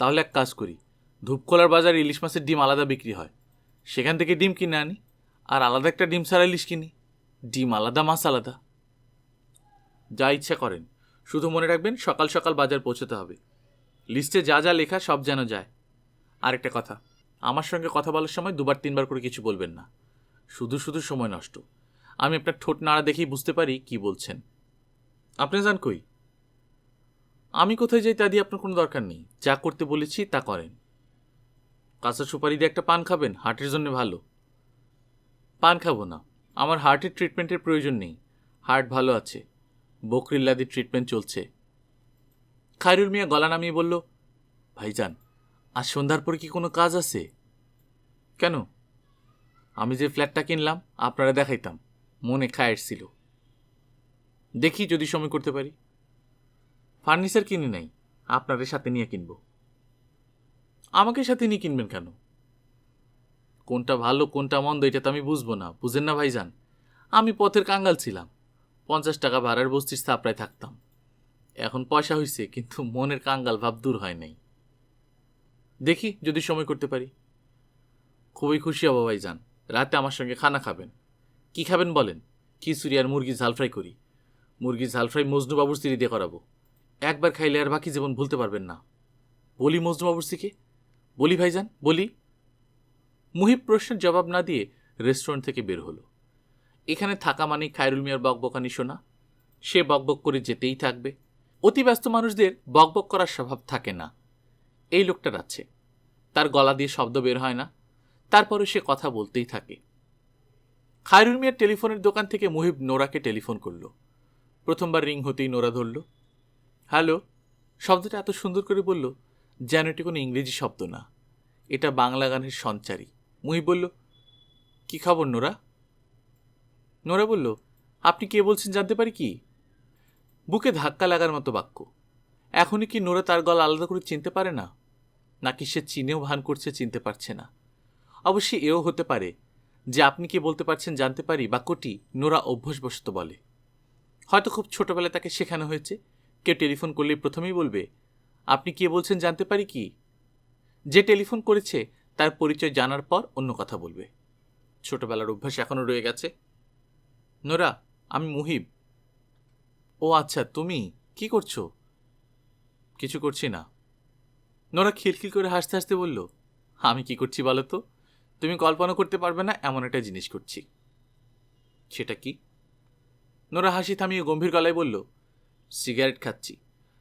Speaker 1: তাহলে এক কাজ করি, ধূপখোলার বাজারে ইলিশ মাছের ডিম আলাদা বিক্রি হয়, সেখান থেকে ডিম কিনে আনি, আর আলাদা একটা ডিম ছাড়া ইলিশ কিনি। ডিম আলাদা, মাছ আলাদা। যা ইচ্ছা করেন, শুধু মনে রাখবেন সকাল সকাল বাজার পৌঁছতে হবে। লিস্টে যা যা লেখা সব যেন যায়। আরেকটা কথা, আমার সঙ্গে কথা বলার সময় 2-3বার করে কিছু বলবেন না, শুধু শুধু সময় নষ্ট। আমি আপনার ঠোঁট নাড়া দেখেই বুঝতে পারি কি বলছেন। আপনি যান কই? আমি কোথায় যাই তা দিয়ে আপনার কোনো দরকার নেই, যা করতে বলেছি তা করেন। কাঁচা সুপারি দিয়ে একটা পান খাবেন, হার্টের জন্য ভালো। পান খাবো না, আমার হার্টের ট্রিটমেন্টের প্রয়োজন নেই, হার্ট ভালো আছে, বকরিল্লাদির ট্রিটমেন্ট চলছে। খায়রুল মিয়া গলা নামিয়ে বলল, ভাইজান, আজ সন্ধ্যার পরে কি কোনো কাজ আছে? কেন? আমি যে ফ্ল্যাটটা কিনলাম আপনারা দেখাইতাম, মনে খায়ের ছিল, দেখি যদি সময় করতে পারি। ফার্নিচার কিনি নাই, আপনাদের সাথে নিয়ে কিনব। আমাকে সাথে নিয়ে কিনবেন কেন? কোনটা ভালো কোনটা মন্দ এটা তো আমি বুঝবো না, বুঝেন না ভাইজান? আমি পথের কাঙ্গাল ছিলাম, 50 টাকা ভাড়ার বস্তির সাপড়ায় থাকতাম। এখন পয়সা হয়েছে, কিন্তু মনের কাঙ্গাল ভাব দূর হয় নাই। দেখি যদি সময় করতে পারি। খুবই খুশি হব ভাইজান, রাতে আমার সঙ্গে খানা খাবেন। কি খাবেন বলেন? খিচুড়ি আর মুরগি ঝাল ফ্রাই করি। মুরগি ঝাল ফ্রাই মজনু বাবুর স্ত্রী দিয়ে করাবো, একবার খাইলে আর বাকি জীবন ভুলতে পারবেন না। বলি মজনু বাবুর স্ত্রীকে, বলি ভাইজান, বলি। মুহিব প্রশ্নের জবাব না দিয়ে রেস্টুরেন্ট থেকে বের হলো। এখানে থাকা মানেই খায়রুল মিয়ার বকবকানি শোনা। সে বকবক করে যেতেই থাকবে। অতি ব্যস্ত মানুষদের বকবক করার স্বভাব থাকে না, এই লোকটার আছে। তার গলা দিয়ে শব্দ বের হয় না, তারপরে সে কথা বলতেই থাকে। খায়রুল মিয়ার টেলিফোনের দোকান থেকে মুহিব নোরাকে টেলিফোন করল। প্রথমবার রিং হতেই নোরা ধরল। হ্যালো। শব্দটা এত সুন্দর করে বলল যেন এটি কোনো ইংরেজি শব্দ না, এটা বাংলা গানের সঞ্চারী। মুহিব বলল, কি খবর নোরা? নোরা বলল, আপনি কে বলছেন জানতে পারি কি? বুকে ধাক্কা লাগার মতো বাক্য। এখনই কি নোরা তার গলা আলাদা করে চিনতে পারে না, নাকি সে চিনেও ভান করছে চিনতে পারছে না? অবশ্যই এও হতে পারে যে আপনি কি বলতে পারছেন জানতে পারি বাক্যটি নোরা অভ্যাসবশত বলে। হয়তো খুব ছোটবেলায় তাকে শেখানো হয়েছে, কেউ টেলিফোন করলেই প্রথমেই বলবে, আপনি কে বলছেন জানতে পারি কি? যে টেলিফোন করেছে তার পরিচয় জানার পর অন্য কথা বলবে। ছোটবেলার অভ্যাস এখনও রয়ে গেছে। নোরা, আমি মুহিব। ও আচ্ছা, তুমি কি করছো? কিছু করছি না। নোরা খিলখিল করে হাসতে হাসতে বলল, আমি কি করছি বলো তো? তুমি কল্পনা করতে পারবে না এমন একটা জিনিস করছি। সেটা কি? নোরা হাসি থামিয়ে গম্ভীর গলায় বলল, সিগারেট খাচ্ছি।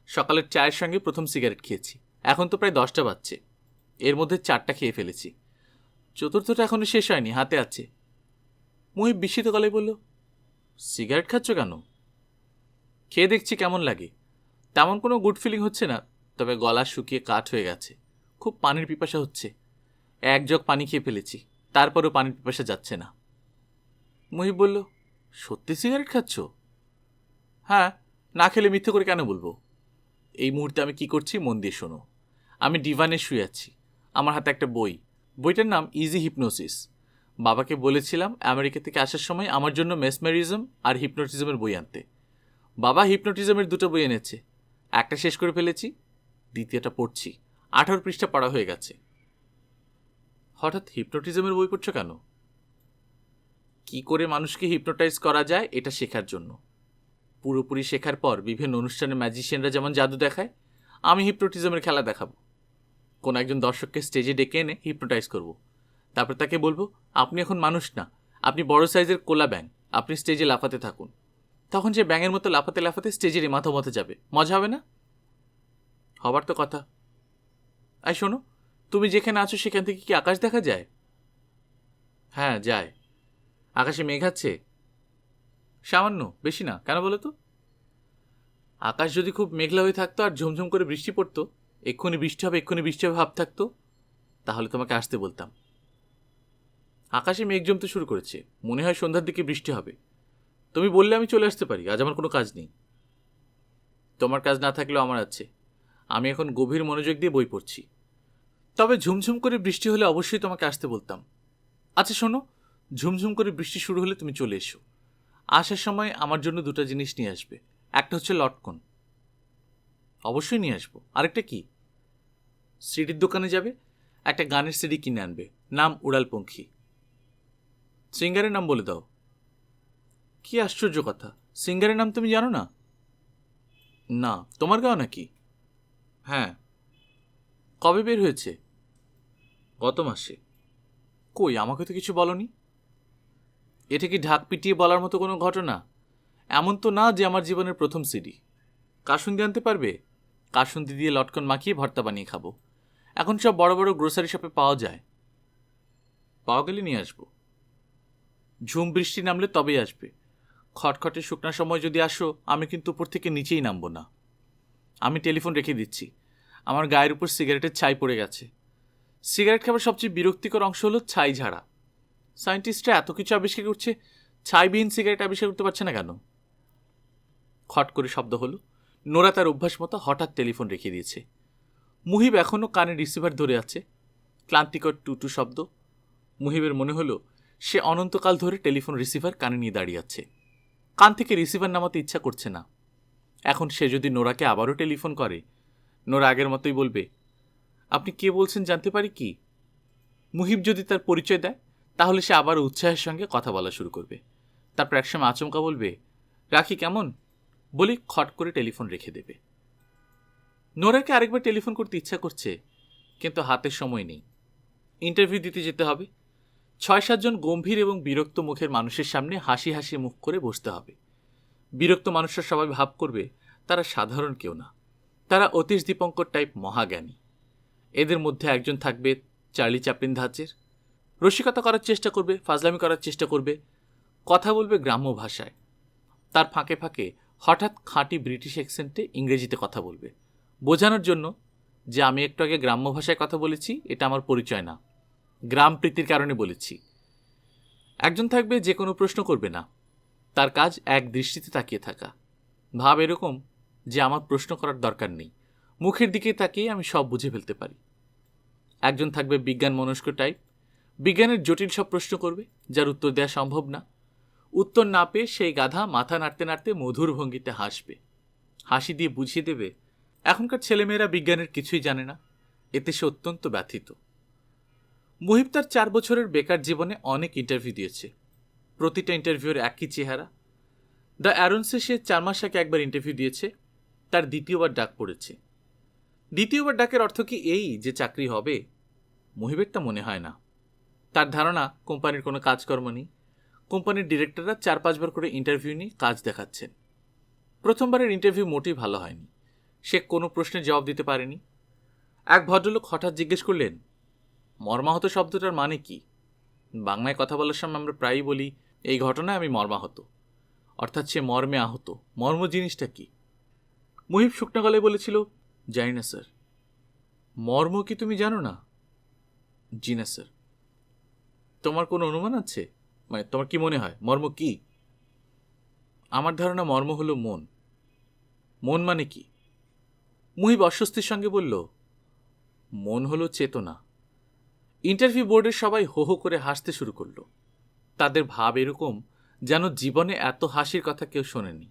Speaker 1: সকালের চায়ের সঙ্গে প্রথম সিগারেট খেয়েছি। এখন তো প্রায় 10টা বাজছে, এর মধ্যে 4টা খেয়ে ফেলেছি। চতুর্থটা এখনো শেষ হয়নি, হাতে আছে। মুহিব বিস্মিত গলায় বলল, সিগারেট খাচ্ছ কেন? খেয়ে দেখছি কেমন লাগে। তেমন কোনো গুড ফিলিং হচ্ছে না, তবে গলা শুকিয়ে কাঠ হয়ে গেছে। খুব পানির পিপাসা হচ্ছে। এক জগ পানি খেয়ে ফেলেছি, তারপরেও পানির পিপাসা যাচ্ছে না। মুহিব বলল, সত্যি সিগারেট খাচ্ছ? হ্যাঁ, না খেলে মিথ্যে করে কেন বলবো। এই মুহূর্তে আমি কি করছি মন দিয়ে শোনো। আমি ডিভানে শুয়ে আছি, আমার হাতে একটা বই। বইটার নাম ইজি হিপনোসিস। বাবাকে বলেছিলাম আমেরিকা থেকে আসার সময় আমার জন্য মেসমেরিজম আর হিপনোটিজমের বই আনতে। বাবা হিপনোটিজমের 2টো বই এনেছে। একটা শেষ করে ফেলেছি, দ্বিতীয়টা পড়ছি। 18 পৃষ্ঠা পড়া হয়ে গেছে। হঠাৎ হিপনোটিজমের বই পড়ছ কেন? কি করে মানুষকে হিপনোটাইজ করা যায় এটা শেখার জন্য। পুরোপুরি শেখার পর বিভিন্ন অনুষ্ঠানে ম্যাজিশিয়ানরা যেমন জাদু দেখায়, আমি হিপনোটিজমের খেলা দেখাবো। কোন একজন দর্শককে স্টেজে ডেকে এনে হিপনোটাইজ করব। তারপর তাকে বলবো, আপনি এখন মানুষ না, আপনি বড় সাইজের কোলা ব্যাঙ, আপনি স্টেজে লাফাতে থাকুন। তখন সে ব্যাঙের মতো লাফাতে লাফাতে স্টেজের মাথা মতো যাবে। মজা হবে না? হবার তো কথা। আই শোনো, তুমি যেখানে আছো সেখান থেকে কি আকাশ দেখা যায়? হ্যাঁ, যায়। আকাশে মেঘ আছে? সামান্য, বেশি না। কেন বলো তো? আকাশ যদি খুব মেঘলা হয়ে থাকতো আর ঝুমঝুম করে বৃষ্টি পড়তো, এক্ষুনি বৃষ্টি হবে এক্ষুনি বৃষ্টি হবে ভাব থাকতো, তাহলে তোমাকে আসতে বলতাম। আকাশে মেঘ জমতে শুরু করেছে, মনে হয় সন্ধ্যার দিকে বৃষ্টি হবে। তুমি বললে আমি চলে আসতে পারি, আজ আমার কোনো কাজ নেই। তোমার কাজ না থাকলেও আমার আছে। আমি এখন গভীর মনোযোগ দিয়ে বই পড়ছি। তবে ঝুমঝুম করে বৃষ্টি হলে অবশ্যই তোমাকে আসতে বলতাম। আচ্ছা শোনো, ঝুমঝুম করে বৃষ্টি শুরু হলে তুমি চলে এসো। আসার সময় আমার জন্য 2টা জিনিস নিয়ে আসবে। একটা হচ্ছে লটকন, অবশ্যই নিয়ে আসবো। আরেকটা কি? সিডির দোকানে যাবে, একটা গানের সিডি কিনে আনবে, নাম উড়ালপঙ্খী। সিঙ্গারের নাম বলে দাও। কি আশ্চর্য কথা, সিঙ্গারের নাম তুমি জানো না? না, তোমার গাও নাকি? হ্যাঁ। কবে বের হয়েছে? গত মাসে। কই, আমাকে তো কিছু বলনি। এটা কি ঢাক পিটিয়ে বলার মতো কোনো ঘটনা? এমন তো না যে আমার জীবনের প্রথম সিডি। কাসুন্দি আনতে পারবে? কাসুন্দি দিয়ে লটকন মাখিয়ে ভর্তা বানিয়ে খাবো। এখন সব বড় বড় গ্রোসারি শপে পাওয়া যায়। পাওয়া গেলে নিয়ে আসবো। ঝুম বৃষ্টি নামলে তবেই আসবে। খটখটে শুকনার সময় যদি আসো, আমি কিন্তু উপর থেকে নিচেই নামবো না। আমি টেলিফোন রেখে দিচ্ছি। আমার গায়ের উপর সিগারেটের ছাই পড়ে গেছে। সিগারেট খাবার সবচেয়ে বিরক্তিকর অংশ হলো ছাই ঝাড়া। সায়েন্টিস্টরা এত কিছু আবিষ্কার করছে, ছাইবিহীন সিগারেট আবিষ্কার করতে পারছে না কেন? খট করে শব্দ হলো। নোরা তার অভ্যাস মতো হঠাৎ টেলিফোন রেখে দিয়েছে। মুহিব এখনও কানে রিসিভার ধরে আছে। ক্লান্তিকর টুটু শব্দ। মুহিবের মনে হলো সে অনন্তকাল ধরে টেলিফোন রিসিভার কানে নিয়ে দাঁড়িয়ে আছে। কান থেকে রিসিভার নামাতে ইচ্ছা করছে না। এখন সে যদি নোরাকে আবারও টেলিফোন করে, নোরা আগের মতোই বলবে, আপনি কে বলছেন জানতে পারি কি? মুহিব যদি তার পরিচয় দেয়, তাহলে সে আবার উৎসাহের সঙ্গে কথা বলা শুরু করবে। তারপর একসময় আচমকা বলবে, রাখি কেমন, বলি খট করে টেলিফোন রেখে দেবে। নোরাকে আরেকবার টেলিফোন করতে ইচ্ছা করছে, কিন্তু হাতে সময় নেই। ইন্টারভিউ দিতে যেতে হবে। 6-7 জন গম্ভীর এবং বিরক্ত মুখের মানুষের সামনে হাসি হাসি মুখ করে বসতে হবে। বিরক্ত মানুষরা সবাই ভাব করবে তারা সাধারণ কেউ না, তারা অতীশ দীপঙ্কর টাইপ মহাজ্ঞানী। এদের মধ্যে একজন থাকবে চার্লি চ্যাপলিন ধাঁচের। রসিকতা করার চেষ্টা করবে, ফাজলামি করার চেষ্টা করবে, কথা বলবে গ্রাম্য ভাষায়। তার ফাঁকে ফাঁকে হঠাৎ খাঁটি ব্রিটিশ অ্যাকসেন্টে ইংরেজিতে কথা বলবে, বোঝানোর জন্য যে আমি একটু আগে গ্রাম্য ভাষায় কথা বলেছি, এটা আমার পরিচয় না, গ্রাম প্রীতির কারণে বলেছি। একজন থাকবে যে কোনো প্রশ্ন করবে না, তার কাজ এক দৃষ্টিতে তাকিয়ে থাকা। ভাব এরকম যে আমার প্রশ্ন করার দরকার নেই, মুখের দিকে তাকিয়ে আমি সব বুঝে ফেলতে পারি। একজন থাকবে বিজ্ঞান মনস্ক টাইপ, বিজ্ঞানের জটিল সব প্রশ্ন করবে যার উত্তর দেওয়া সম্ভব না। উত্তর না পেয়ে সেই গাধা মাথা নাড়তে নাড়তে মধুর ভঙ্গিতে হাসবে, হাসি দিয়ে বুঝিয়ে দেবে এখনকার ছেলেমেয়েরা বিজ্ঞানের কিছুই জানে না। এতে সে অত্যন্ত ব্যথিত। মুহিব তার 4 বছরের বেকার জীবনে অনেক ইন্টারভিউ দিয়েছে। প্রতিটা ইন্টারভিউর একই চেহারা। দ্য অ্যারনসে সে 4 মাস আগে একবার ইন্টারভিউ দিয়েছে, তার দ্বিতীয়বার ডাক পড়েছে। দ্বিতীয়বার ডাকের অর্থ কি এই যে চাকরি হবে? মুহিবের তা মনে হয় না। তার ধারণা কোম্পানির কোনো কাজকর্ম নেই। কোম্পানির ডিরেক্টররা 4-5 বার করে ইন্টারভিউ নিয়ে কাজ দেখাচ্ছেন। প্রথমবারের ইন্টারভিউ মোটেই ভালো হয়নি। সে কোনো প্রশ্নের জবাব দিতে পারেনি। এক ভদ্রলোক হঠাৎ জিজ্ঞেস করলেন, মর্মাহত শব্দটার মানে কি? বাংলায় কথা বলার সময় আমরা প্রায়ই বলি, এই ঘটনায় আমি মর্মাহত। অর্থাৎ সে মর্মে আহত। মর্ম জিনিসটা কি? মুহিব শুকনো গলায় বলেছিল, জানি না স্যার। মর্ম কি তুমি জানো না? জি না স্যার। তোমার কোনো অনুমান আছে? মানে তোমার কি মনে হয় মর্ম কি? আমার ধারণা মর্ম হলো মন। মন মানে কি? মুহিব অস্বস্তির সঙ্গে বলল, মন হলো চেতনা। ইন্টারভিউ বোর্ডের সবাই হো হো করে হাসতে শুরু করলো। তাদের ভাব এরকম যেন জীবনে এত হাসির কথা কেউ শোনেনি।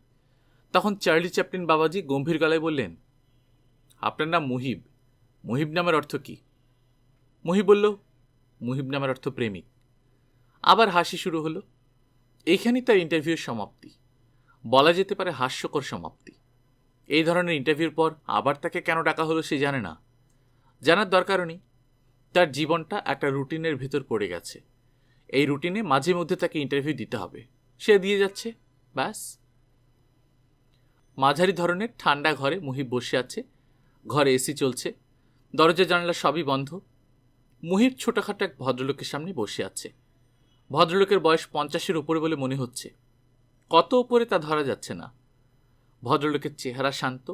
Speaker 1: তখন চার্লি চ্যাপলিন বাবাজি গম্ভীর গলায় বললেন, আপনার নাম মুহিব। মুহিব নামের অর্থ কি? মুহিব বলল, মুহিব নামের অর্থ প্রেমিক। আবার হাসি শুরু হলো। এইখানেই তার ইন্টারভিউর সমাপ্তি। বলা যেতে পারে হাস্যকর সমাপ্তি। এই ধরনের ইন্টারভিউর পর আবার তাকে কেন ডাকা হলো সে জানে না। জানার দরকারও নেই। তার জীবনটা একটা রুটিনের ভেতর পড়ে গেছে। এই রুটিনে মাঝে মধ্যে তাকে ইন্টারভিউ দিতে হবে। সে দিয়ে যাচ্ছে, ব্যাস। মাঝারি ধরনের ঠান্ডা ঘরে মুহিব বসে আছে। ঘরে এসি চলছে, দরজা জানালা সবই বন্ধ। মুহিব ছোটখাটো এক ভদ্রলোকের সামনে বসে আছে। ভদ্রলোকের বয়স 50-এর উপরে বলে মনে হচ্ছে। কত উপরে তা ধরা যাচ্ছে না। ভদ্রলোকের চেহারা শান্ত,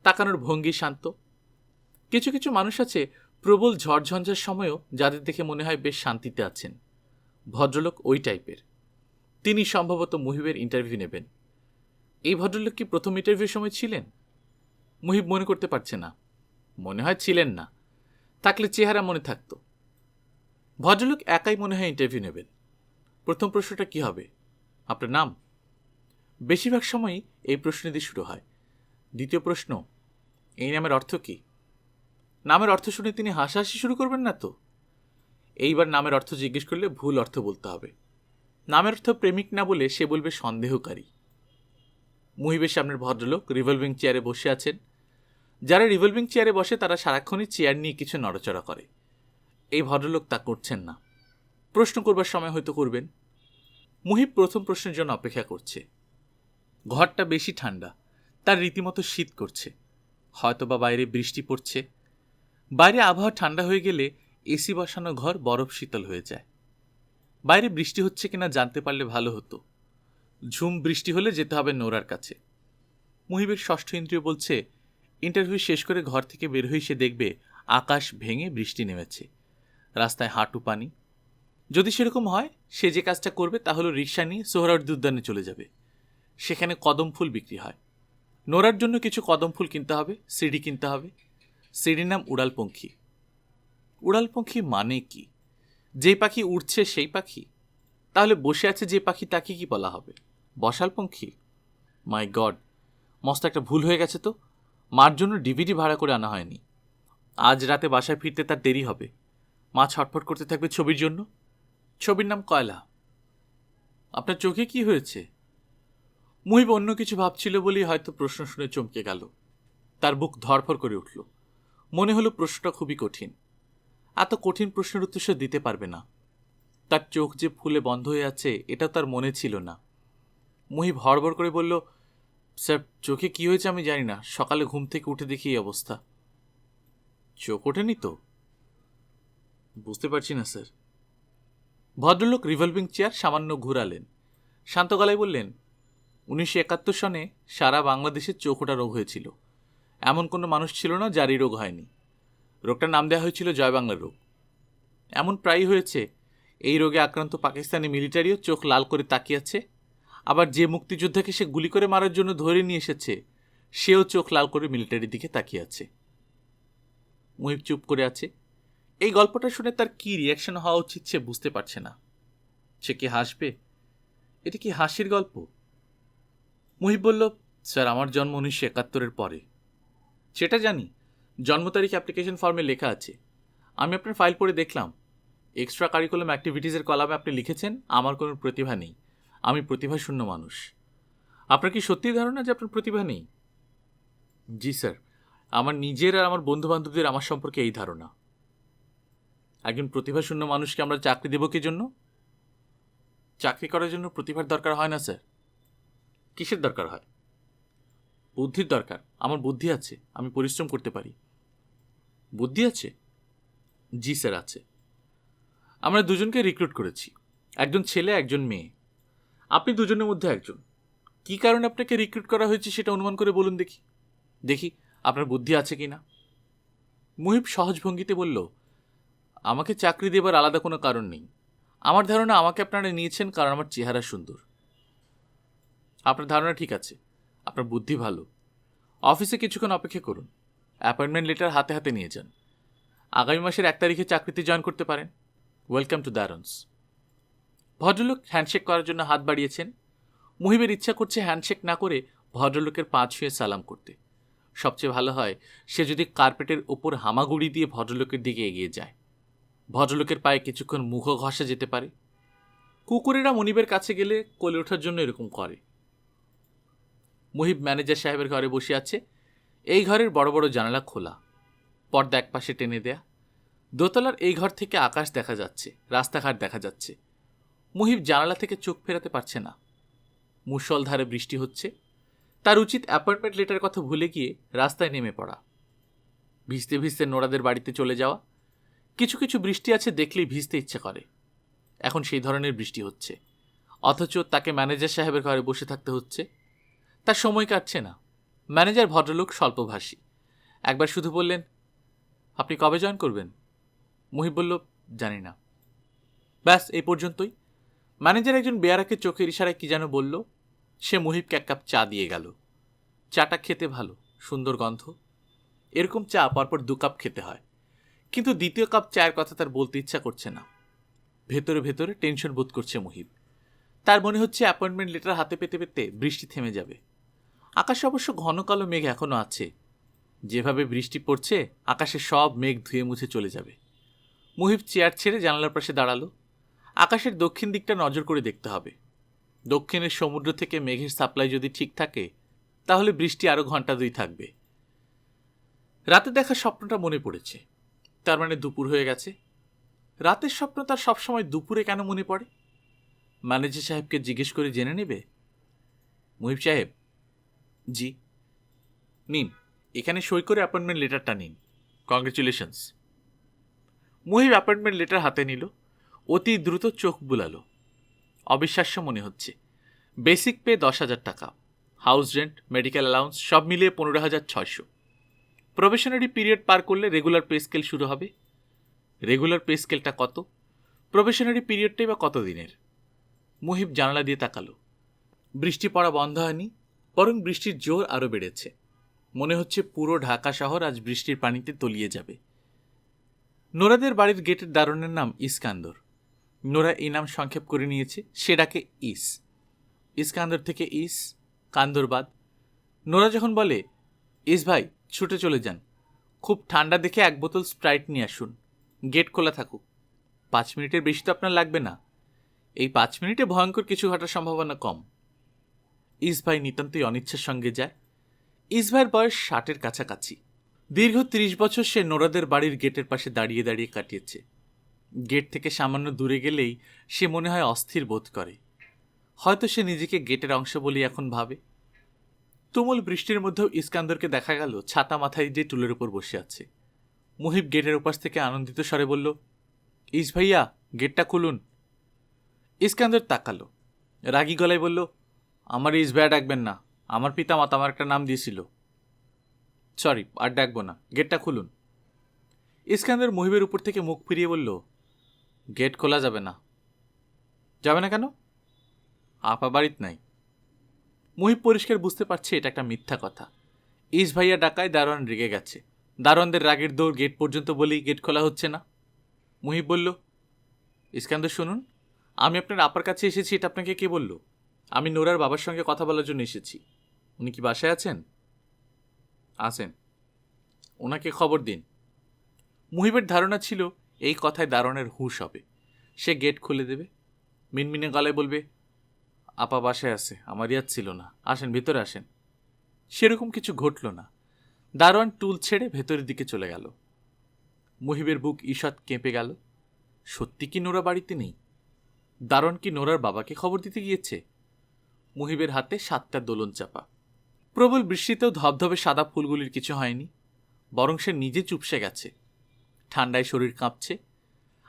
Speaker 1: তাকানোর ভঙ্গি শান্ত। কিছু কিছু মানুষ আছে প্রবল ঝড়ঝঞ্ঝার সময়ও যাদের দেখে মনে হয় বেশ শান্তিতে আছেন। ভদ্রলোক ওই টাইপের। তিনি সম্ভবত মুহিবের ইন্টারভিউ নেবেন। এই ভদ্রলোক কি প্রথম ইন্টারভিউর সময় ছিলেন? মুহিব মনে করতে পারছে না। মনে হয় ছিলেন না। থাকলে চেহারা মনে থাকত। ভদ্রলোক একাই মনে হয় ইন্টারভিউ নেবেন। প্রথম প্রশ্নটা কি হবে? আপনার নাম? বেশিরভাগ সময়ই এই প্রশ্ন দিয়ে শুরু হয়। দ্বিতীয় প্রশ্ন, এই নামের অর্থ কি? নামের অর্থ শুনে তিনি হাসাহাসি শুরু করবেন না তো? এইবার নামের অর্থ জিজ্ঞেস করলে ভুল অর্থ বলতে হবে। নামের অর্থ প্রেমিক না বলে সে বলবে সন্দেহকারী। মুহিবের সামনের ভদ্রলোক রিভলভিং চেয়ারে বসে আছেন। যারা রিভলভিং চেয়ারে বসে তারা সারাক্ষণই চেয়ার নিয়ে কিছু নড়াচড়া করে। এই ভদ্রলোক তা করছেন না। প্রশ্ন করবার সময় হয়তো করবেন। মুহিব প্রথম প্রশ্নের জন্য অপেক্ষা করছে। ঘরটা বেশি ঠান্ডা, তার রীতিমতো শীত করছে। হয়তোবা বাইরে বৃষ্টি পড়ছে। বাইরে আবহাওয়া ঠান্ডা হয়ে গেলে এসি বসানো ঘর বরফ শীতল হয়ে যায়। বাইরে বৃষ্টি হচ্ছে কিনা জানতে পারলে ভালো হতো। ঝুম বৃষ্টি হলে যেতে হবে নোরার কাছে। মুহিবের ষষ্ঠ ইন্দ্রিয় বলছে, ইন্টারভিউ শেষ করে ঘর থেকে বের হয়ে সে দেখবে আকাশ ভেঙে বৃষ্টি নেমেছে, রাস্তায় হাঁটু পানি। যদি সেরকম হয়, সে যে কাজটা করবে তা হলো রিক্সা নিয়ে সোহরাওয়ার্দী উদ্যানে চলে যাবে। সেখানে কদম ফুল বিক্রি হয়। নোরার জন্য কিছু কদম ফুল কিনতে হবে, সিডি কিনতে হবে। সিডির নাম উড়ালপঙ্খী। উড়ালপঙ্খী মানে কি? যে পাখি উড়ছে সেই পাখি? তাহলে বসে আছে যে পাখি তাকে কি বলা হবে? বসালপঙ্খী? মাই গড, মস্ত একটা ভুল হয়ে গেছে তো। মার জন্য ডিভিডি ভাড়া করে আনা হয়নি। আজ রাতে বাসায় ফিরতে তার দেরি হবে। মা ছটফট করতে থাকবে ছবির জন্য। ছবির নাম কয়লা। আপনার চোখে কি হয়েছে? মুহিব অন্য কিছু ভাবছিল বলেই হয়তো প্রশ্ন শুনে চমকে গেল। তার বুক ধড়ফড় করে উঠল। মনে হলো প্রশ্নটা খুবই কঠিন। এত কঠিন প্রশ্নের উত্তর সে দিতে পারবে না। তার চোখ যে ফুলে বন্ধ হয়ে আছে এটা তার মনে ছিল না। মুহিব হড়বড় করে বলল, স্যার চোখে কি হয়েছে আমি জানি না, সকালে ঘুম থেকে উঠে দেখি এই অবস্থা। চোখ ওঠেনি তো? বুঝতে পারছি না স্যার। ভদ্রলোক রিভলভিং চেয়ার সামান্য ঘুরালেন। শান্ত গলায় বললেন, 1971 সনে সারা বাংলাদেশে চোখ ওঠা রোগ হয়েছিল। এমন কোনো মানুষ ছিল না যার এই রোগ হয়নি। রোগটার নাম দেওয়া হয়েছিল জয় বাংলার রোগ। এমন প্রায়ই হয়েছে, এই রোগে আক্রান্ত পাকিস্তানি মিলিটারিও চোখ লাল করে তাকিয়ে আছে। আবার যে মুক্তিযোদ্ধাকে সে গুলি করে মারার জন্য ধরে নিয়ে এসেছে সেও চোখ লাল করে মিলিটারির দিকে তাকিয়ে আছে। মুহিব চুপ করে আছে। এই গল্পটা শুনে তার কি রিয়াকশন হওয়া উচিত সে বুঝতে পারছে না। সে কি হাসবে? এটা কি হাসির গল্প? মুহিব বলল, স্যার আমার জন্ম 1971 পরে। সেটা জানি, জন্ম তারিখ অ্যাপ্লিকেশন ফর্মে লেখা আছে। আমি আপনার ফাইল পড়ে দেখলাম, এক্সট্রা কারিকুলাম অ্যাক্টিভিটিসের কলামে আপনি লিখেছেন আমার কোনো প্রতিভা নেই, আমি প্রতিভাশূন্য মানুষ। আপনার কি সত্যি ধারণা যে আপনার প্রতিভা নেই? জি স্যার, আমার নিজের আর আমার বন্ধুবান্ধবদের আমার সম্পর্কে এই ধারণা। একজন প্রতিভাশূন্য মানুষকে আমরা চাকরি দেব কি জন্য? চাকরি করার জন্য প্রতিভার দরকার হয় না স্যার। কিসের দরকার হয়? বুদ্ধির দরকার। আমার বুদ্ধি আছে, আমি পরিশ্রম করতে পারি। বুদ্ধি আছে? জি স্যার আছে। আমরা দুজনকে রিক্রুট করেছি, একজন ছেলে একজন মেয়ে। আপনি দুজনের মধ্যে একজন। কী কারণে আপনাকে রিক্রুট করা হয়েছে সেটা অনুমান করে বলুন দেখি, দেখি আপনার বুদ্ধি আছে কি না। মুহিব সহজ ভঙ্গিতে বলল, আমাকে চাকরি দেবার আলাদা কোনো কারণ নেই। আমার ধারণা আমাকে আপনারা নিয়েছেন কারণ আমার চেহারা সুন্দর। আপনার ধারণা ঠিক আছে, আপনার বুদ্ধি ভালো। অফিসে কিছুক্ষণ অপেক্ষা করুন, অ্যাপয়েন্টমেন্ট লেটার হাতে হাতে নিয়ে যান। আগামী মাসের 1 তারিখে চাকরিতে জয়েন করতে পারেন। ওয়েলকাম টু দারন্স। ভদ্রলোক হ্যান্ডশেক করার জন্য হাত বাড়িয়েছেন। মুহিবের ইচ্ছা করছে হ্যান্ডশেক না করে ভদ্রলোকের পা ছুঁয়ে সালাম করতে। সবচেয়ে ভালো হয় সে যদি কার্পেটের ওপর হামাগুড়ি দিয়ে ভদ্রলোকের দিকে এগিয়ে যায়। ভদ্রলোকের পায়ে কিছুক্ষণ মুখও ঘষা যেতে পারে। কুকুরেরা মনিবের কাছে গেলে কোলে ওঠার জন্য এরকম করে। মুহিব ম্যানেজার সাহেবের ঘরে বসে আছে। এই ঘরের বড় বড় জানালা খোলা, পর্দা একপাশে টেনে দেয়া। দোতলার এই ঘর থেকে আকাশ দেখা যাচ্ছে, রাস্তাঘাট দেখা যাচ্ছে। মুহিব জানালা থেকে চোখ ফেরাতে পারছে না। মুষলধারে বৃষ্টি হচ্ছে। তার উচিত অ্যাপয়েন্টমেন্ট লেটার কথা ভুলে গিয়ে রাস্তায় নেমে পড়া, ভিজতে ভিজতে নোরাদের বাড়িতে চলে যাওয়া। কিছু কিছু বৃষ্টি আছে দেখলেই ভিজতে ইচ্ছে করে। এখন সেই ধরনের বৃষ্টি হচ্ছে, অথচ তাকে ম্যানেজার সাহেবের ঘরে বসে থাকতে হচ্ছে। তার সময় কাটছে না। ম্যানেজার ভদ্রলোক স্বল্পভাষী। একবার শুধু বললেন, আপনি কবে জয়েন করবেন? মুহিব বলল, জানি না। ব্যাস এই পর্যন্তই। ম্যানেজার একজন বেয়ারাকে চোখের ইশারায় কি যেন বলল। সে মুহিবকে 1 কাপ চা দিয়ে গেল। চাটা খেতে ভালো, সুন্দর গন্ধ। এরকম চা পরপর 2 কাপ খেতে হয়, কিন্তু দ্বিতীয় কাপ চায়ের কথা তার বলতে ইচ্ছা করছে না। ভেতরে ভেতরে টেনশন বোধ করছে মুহিব। তার মনে হচ্ছে অ্যাপয়েন্টমেন্ট লেটার হাতে পেতে পেতে বৃষ্টি থেমে যাবে। আকাশে অবশ্য ঘন কালো মেঘ এখনও আছে। যেভাবে বৃষ্টি পড়ছে আকাশে সব মেঘ ধুয়ে মুছে চলে যাবে। মুহিব চেয়ার ছেড়ে জানালার পাশে দাঁড়ালো। আকাশের দক্ষিণ দিকটা নজর করে দেখতে হবে। দক্ষিণের সমুদ্র থেকে মেঘের সাপ্লাই যদি ঠিক থাকে তাহলে বৃষ্টি আরও ঘন্টা 2 থাকবে। রাতে দেখা স্বপ্নটা মনে পড়েছে। তার মানে দুপুর হয়ে গেছে। রাতের স্বপ্ন তার সবসময় দুপুরে কেন মনে পড়ে? ম্যানেজার সাহেবকে জিজ্ঞেস করে জেনে নেবে। মুহিব সাহেব। জি। নিন, এখানে সই করে অ্যাপয়েন্টমেন্ট লেটারটা নিন। কংগ্রেচুলেশনস। মুহিব অ্যাপয়েন্টমেন্ট লেটার হাতে নিল। অতি দ্রুত চোখ বুলালো। অবিশ্বাস্য মনে হচ্ছে। বেসিক পে 10,000 টাকা, হাউস রেন্ট, মেডিকেল অ্যালাউন্স সব মিলিয়ে 15,600। প্রবেশনারি পিরিয়ড পার করলে রেগুলার পে স্কেল শুরু হবে। রেগুলার পে স্কেলটা কত? প্রবেশনারি পিরিয়ডটাই বা কত দিনের? মুহিব জানালা দিয়ে তাকালো। বৃষ্টি পড়া বন্ধ হয়নি, বরং বৃষ্টির জোর আরও বেড়েছে। মনে হচ্ছে পুরো ঢাকা শহর আজ বৃষ্টির পানিতে তলিয়ে যাবে। নোরাদের বাড়ির গেটের দারোয়ানের নাম ইস্কান্দর। নোরা এই নাম সংক্ষেপ করে নিয়েছে। সে ডাকে ইস। ইস্কান্দর থেকে ইস, কান্দরবাদ। নোরা যখন বলে, ইস ভাই ছুটে চলে যান, খুব ঠান্ডা দেখে 1 বোতল স্প্রাইট নিয়ে আসুন, গেট খোলা থাকুক। 5 মিনিটের বেশি তো আপনার লাগবে না। এই 5 মিনিটে ভয়ঙ্কর কিছু ঘটার সম্ভাবনা কম। ইস ভাই নিতান্তই অনিচ্ছার সঙ্গে যায়। ইস ভাইয়ের বয়স 60-এর কাছাকাছি। দীর্ঘ 30 বছর সে নোরাদের বাড়ির গেটের পাশে দাঁড়িয়ে দাঁড়িয়ে কাটিয়েছে। গেট থেকে সামান্য দূরে গেলেই সে মনে হয় অস্থির বোধ করে। হয়তো সে নিজেকে গেটের অংশ বলেই এখন ভাবে। তুমুল বৃষ্টির মধ্যেও ইস্কান্দরকে দেখা গেল ছাতা মাথায় দিয়ে টুলের উপর বসে আছে। মুহিব গেটের ওপাশ থেকে আনন্দিত স্বরে বলল, ইস ভাইয়া গেটটা খুলুন। ইস্কান্দর তাকালো, রাগী গলায় বলল, আমার ইস ভাইয়া ডাকবেন না, আমার পিতামাতা আমার একটা নাম দিয়েছিল। সরি, আর ডাকবো না, গেটটা খুলুন। ইস্কান্দর মুহিবের উপর থেকে মুখ ফিরিয়ে বলল, গেট খোলা যাবে না। যাবে না কেন? আপা বাড়িত নাই। মুহিব পরিষ্কার বুঝতে পারছে এটা একটা মিথ্যা কথা। ইস ভাইয়া ডাকায় দারোয়ান রেগে গেছে। দারোয়ানদের রাগের দৌড় গেট পর্যন্ত বলেই গেট খোলা হচ্ছে না। মুহিব বলল, ইস্কান্দর শুনুন, আমি আপনার আপার কাছে এসেছি এটা আপনাকে কে বলল? আমি নোরার বাবার সঙ্গে কথা বলার জন্য এসেছি। উনি কি বাসায় আছেন? আছেন। ওনাকে খবর দিন। মুহিবের ধারণা ছিল এই কথায় দারোয়ানের হুঁশ হবে। সে গেট খুলে দেবে। মিনমিনে গলায় বলবে, আপা বাসায় আছে, আমার ইয়াদ ছিল না, আসেন ভিতরে আসেন। সেরকম কিছু ঘটল না। দারোয়ান টুল ছেড়ে ভেতরের দিকে চলে গেল। মুহিবের বুক ঈষৎ কেঁপে গেল। সত্যি কি নোরা বাড়িতে নেই? দারোয়ান কি নোরার বাবাকে খবর দিতে গিয়েছে? মুহিবের হাতে 7টা দোলন চাপা। প্রবল বৃষ্টিতেও ধবধবে সাদা ফুলগুলির কিছু হয়নি, বরং সে নিজে চুপসে গেছে। ঠান্ডায় শরীর কাঁপছে।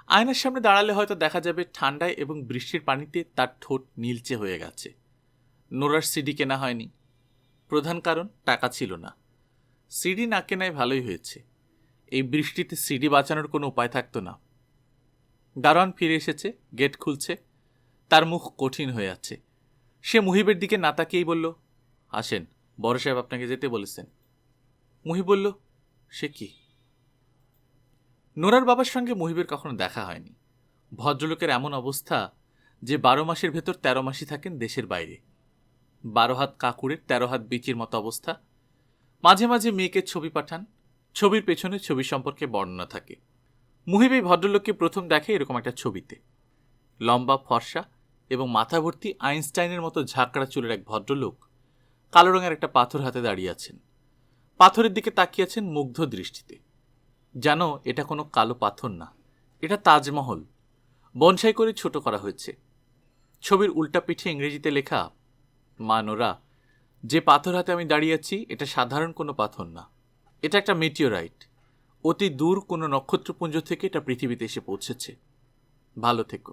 Speaker 1: আয়নার সামনে দাঁড়ালে হয়তো দেখা যাবে ঠান্ডায় এবং বৃষ্টির পানিতে তার ঠোঁট নীলচে হয়ে গেছে। নোরার সিডি কেনা হয়নি। প্রধান কারণ টাকা ছিল না। সিডি না কেনায় ভালোই হয়েছে। এই বৃষ্টিতে সিডি বাঁচানোর কোনো উপায় থাকতো না। দারোয়ান ফিরে এসেছে, গেট খুলছে। তার মুখ কঠিন হয়ে আছে। সে মুহিবের দিকে না তাকিয়েই বলল, আসেন, বড় সাহেব আপনাকে যেতে বলেছেন। মুহিব বলল, সে কি? নোরার বাবার সঙ্গে মুহিবের কখনো দেখা হয়নি। ভদ্রলোকের এমন অবস্থা যে 12 মাসের ভেতর 13 মাসই থাকেন দেশের বাইরে। 12 হাত কাকুরের 13 হাত বিচির মতো অবস্থা। মাঝে মাঝে মেয়েকে ছবি পাঠান, ছবির পেছনে ছবি সম্পর্কে বর্ণনা থাকে। মুহিব এই ভদ্রলোককে প্রথম দেখে এরকম একটা ছবিতে। লম্বা, ফর্সা এবং মাথা ভর্তি আইনস্টাইনের মতো ঝাঁকড়া চুলের এক ভদ্রলোক কালো রঙের একটা পাথর হাতে দাঁড়িয়ে আছেন। পাথরের দিকে তাকিয়ে আছেন মুগ্ধ দৃষ্টিতে। জানো, এটা কোনো কালো পাথর না, এটা তাজমহল। বনসাই করে ছোট করা হয়েছে। ছবির উল্টা পিঠে ইংরেজিতে লেখা, মা নোরা, যে পাথর হাতে আমি দাঁড়িয়ে আছি এটা সাধারণ কোনো পাথর না, এটা একটা মেটিওরাইট। অতি দূর কোনো নক্ষত্রপুঞ্জ থেকে এটা পৃথিবীতে এসে পৌঁছেছে। ভালো থেকো।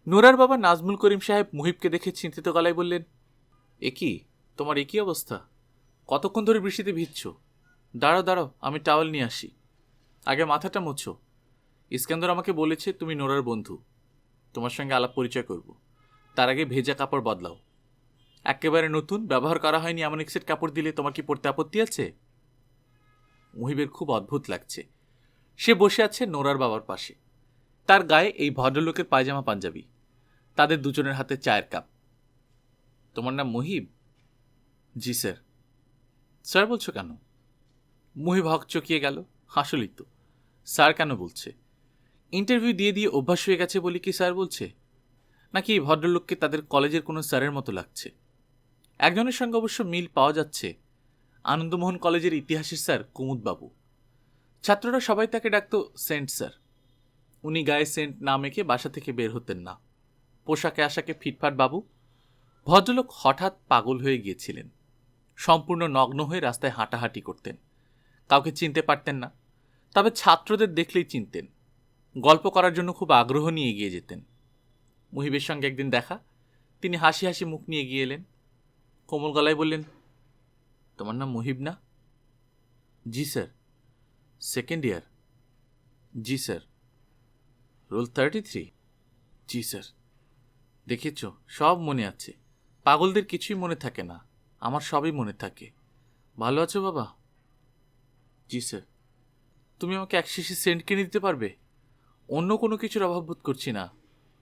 Speaker 1: নোরার বাবা নাজমুল করিম সাহেব মুহিবকে দেখে চিন্তিত গলায় বললেন, এ কি, তোমার একই অবস্থা? কতক্ষণ ধরে বৃষ্টিতে ভিজছ? দাঁড়াও দাঁড়াও, আমি টাওয়েল নিয়ে আসি। আগে মাথাটা মোছো। ইস্কান্দর আমাকে বলেছে তুমি নোরার বন্ধু। তোমার সঙ্গে আলাপ পরিচয় করব। তার আগে ভেজা কাপড় বদলাও। একেবারে নতুন, ব্যবহার করা হয়নি এমন এক সেট কাপড় দিলে তোমার কি পড়তে আপত্তি আছে? মুহিবের খুব অদ্ভুত লাগছে। সে বসে আছে নোরার বাবার পাশে। তার গায়ে এই ভদ্রলোকের পায়জামা পাঞ্জাবি। তাদের দুজনের হাতে চায়ের কাপ। তোমার নাম মুহিব? জি স্যার। স্যার বলছো কেন? মুহিব হক চকিয়ে গেল। আসলেই তো, স্যার কেন বলছে? ইন্টারভিউ দিয়ে দিয়ে অভ্যাস হয়ে গেছে বলে কি স্যার বলছে, নাকি এই ভদ্রলোককে তাদের কলেজের কোনো স্যারের মতো লাগছে? একজনের সঙ্গে অবশ্য মিল পাওয়া যাচ্ছে, আনন্দমোহন কলেজের ইতিহাসের স্যার কুমুদবাবু। ছাত্ররা সবাই তাকে ডাকত সেন্ট স্যার। উনি গায়ে সেন্ট না মেখে বাসা থেকে বের হতেন না। পোশাকে আশাকে ফিটফাট বাবু। ভদ্রলোক হঠাৎ পাগল হয়ে গিয়েছিলেন। সম্পূর্ণ নগ্ন হয়ে রাস্তায় হাঁটাহাঁটি করতেন। কাউকে চিনতে পারতেন না, তবে ছাত্রদের দেখলেই চিনতেন। গল্প করার জন্য খুব আগ্রহ নিয়ে এগিয়ে যেতেন। মুহিবের সঙ্গে একদিন দেখা। তিনি হাসি হাসি মুখ নিয়ে এগিয়ে এলেন। কোমল গলায় বললেন, তোমার নাম মুহিব না? জি স্যার। Second year? জি স্যার। রোল 33? জি স্যার। দেখেছ, সব মনে আছে। পাগলদের কিছুই মনে থাকে না, আমার সবই মনে থাকে। ভালো আছো বাবা? জি স্যার। তুমি আমাকে 1 শিশি সেন্ট কিনে দিতে পারবে? অন্য কোনো কিছুর অভাব বোধ করছি না।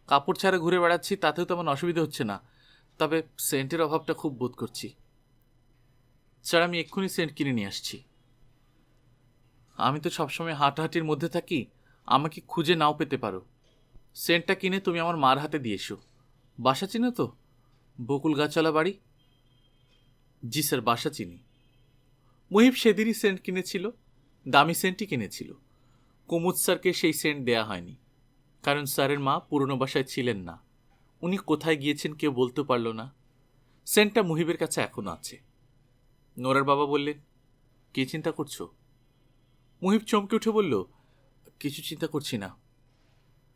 Speaker 1: কাপড় ছাড়া ঘুরে বেড়াচ্ছি, তাতেও তেমন অসুবিধা হচ্ছে না, তবে সেন্টের অভাবটা খুব বোধ করছি। স্যার, আমি এক্ষুনি সেন্ট কিনে নিয়ে আসছি। আমি তো সবসময় হাঁটাহাঁটির মধ্যে থাকি, আমাকে খুঁজে নাও পেতে পারো। সেন্টটা কিনে তুমি আমার মার হাতে দিয়ে এসো। বাসা চিনো তো? বকুল গাছওয়ালা বাড়ি? জি স্যার, বাসা চিনি। মুহিব সেদিনই সেন্ট কিনেছিল, দামি সেন্টই কিনেছিল। কুমুদ স্যারকে সেই সেন্ট দেয়া হয়নি, কারণ স্যারের মা পুরনো বাসায় ছিলেন না। উনি কোথায় গিয়েছেন কেউ বলতে পারল না। সেন্টটা মুহিবের কাছে এখনো আছে। নোরার বাবা বললেন, কি চিন্তা করছো? মুহিব চমকে উঠে বলল, কিছু চিন্তা করছি না।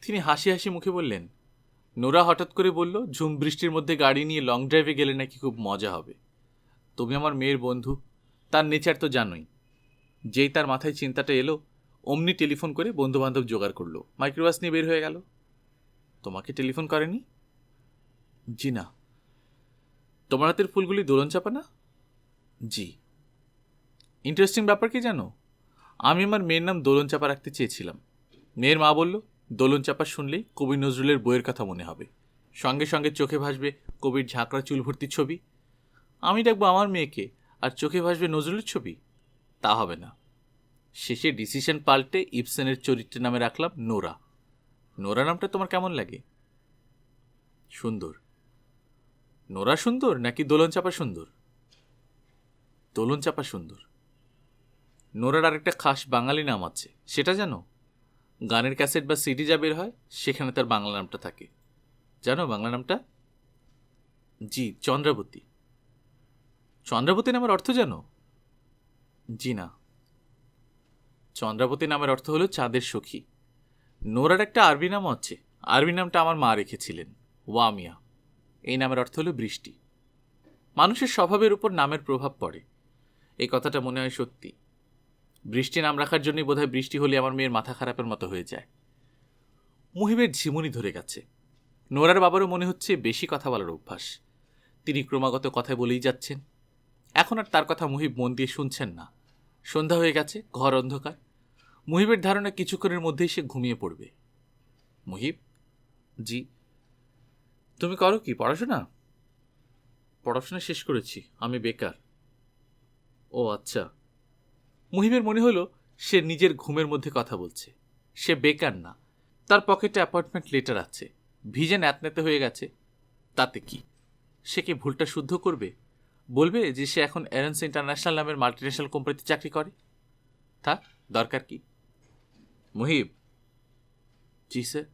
Speaker 1: তিনি হাসি হাসি মুখে বললেন, নোরা হঠাৎ করে বলল ঝুম বৃষ্টির মধ্যে গাড়ি নিয়ে লং ড্রাইভে গেলে নাকি খুব মজা হবে। তুমি আমার মেয়ের বন্ধু, তার নেচার তো জানোই। যেই তার মাথায় চিন্তাটা এলো, অমনি টেলিফোন করে বন্ধুবান্ধব জোগাড় করলো, মাইক্রোবাস নিয়ে বের হয়ে গেল। তোমাকে টেলিফোন করেনি? জি না। তোমার হাতের ফুলগুলি দোলন চাপা না? জি। ইন্টারেস্টিং ব্যাপার কি জানো, আমি আমার মেয়ের নাম দোলন চাপা রাখতে চেয়েছিলাম। মেয়ের মা বলল, দোলন চাপা শুনলেই কবি নজরুলের বইয়ের কথা মনে হবে, সঙ্গে সঙ্গে চোখে ভাসবে কবির ঝাঁকড়া চুল ভর্তি ছবি। আমি ডাকবো আমার মেয়েকে, আর চোখে ভাসবে নজরুলের ছবি? তা হবে না। শেষে ডিসিশন পাল্টে ইবসেনের চরিত্রের নামে রাখলাম নোরা। নোরা নামটা তোমার কেমন লাগে? সুন্দর। নোরা সুন্দর নাকি দোলন চাপা সুন্দর? দোলন চাপা সুন্দর। নোরার আরেকটা খাস বাঙালি নাম আছে, সেটা জানো? গানের ক্যাসেট বা সিডি যা বের হয় সেখানে তার বাংলা নামটা থাকে। জানো বাংলা নামটা? জি, চন্দ্রাবতী। চন্দ্রাবতী নামের অর্থ জানো? জি না। চন্দ্রাবতী নামের অর্থ হলো চাঁদের সখী। নোরার একটা আরবি নামও আছে। আরবি নামটা আমার মা রেখেছিলেন, ওয়ামিয়া। এই নামের অর্থ হলো বৃষ্টি। মানুষের স্বভাবের উপর নামের প্রভাব পড়ে, এই কথাটা মনে হয় সত্যি। বৃষ্টি নাম রাখার জন্যই বোধহয় বৃষ্টি হলে আমার মেয়ের মাথা খারাপের মতো হয়ে যায়। মুহিবের ঝিমুনি ধরে গেছে। নোরার বাবারও মনে হচ্ছে বেশি কথা বলার অভ্যাস। তিনি ক্রমাগত কথা বলেই যাচ্ছেন। এখন আর তার কথা মুহিব মন দিয়ে শুনছেন না। সন্ধ্যা হয়ে গেছে, ঘর অন্ধকার। মুহিবের ধারণা কিছুক্ষণের মধ্যেই সে ঘুমিয়ে পড়বে। মুহিব, জি। তুমি করো কি, পড়াশোনা? পড়াশোনা শেষ করেছি, আমি বেকার। ও আচ্ছা। মুহিবের মনে হলো সে নিজের ঘুমের মধ্যে কথা বলছে। সে বেকার না, তার পকেটে অ্যাপয়েন্টমেন্ট লেটার আছে। ভিজে ন্যাতন্যাতে হয়ে গেছে, তাতে কি? সে কি ভুলটা শুদ্ধ করবে? বলবে যে সে এখন এরেন্স ইন্টারন্যাশনাল নামের মাল্টিনেশনাল কোম্পানিতে চাকরি করে? থাক, দরকার কি? মুহিব, জি স্যার।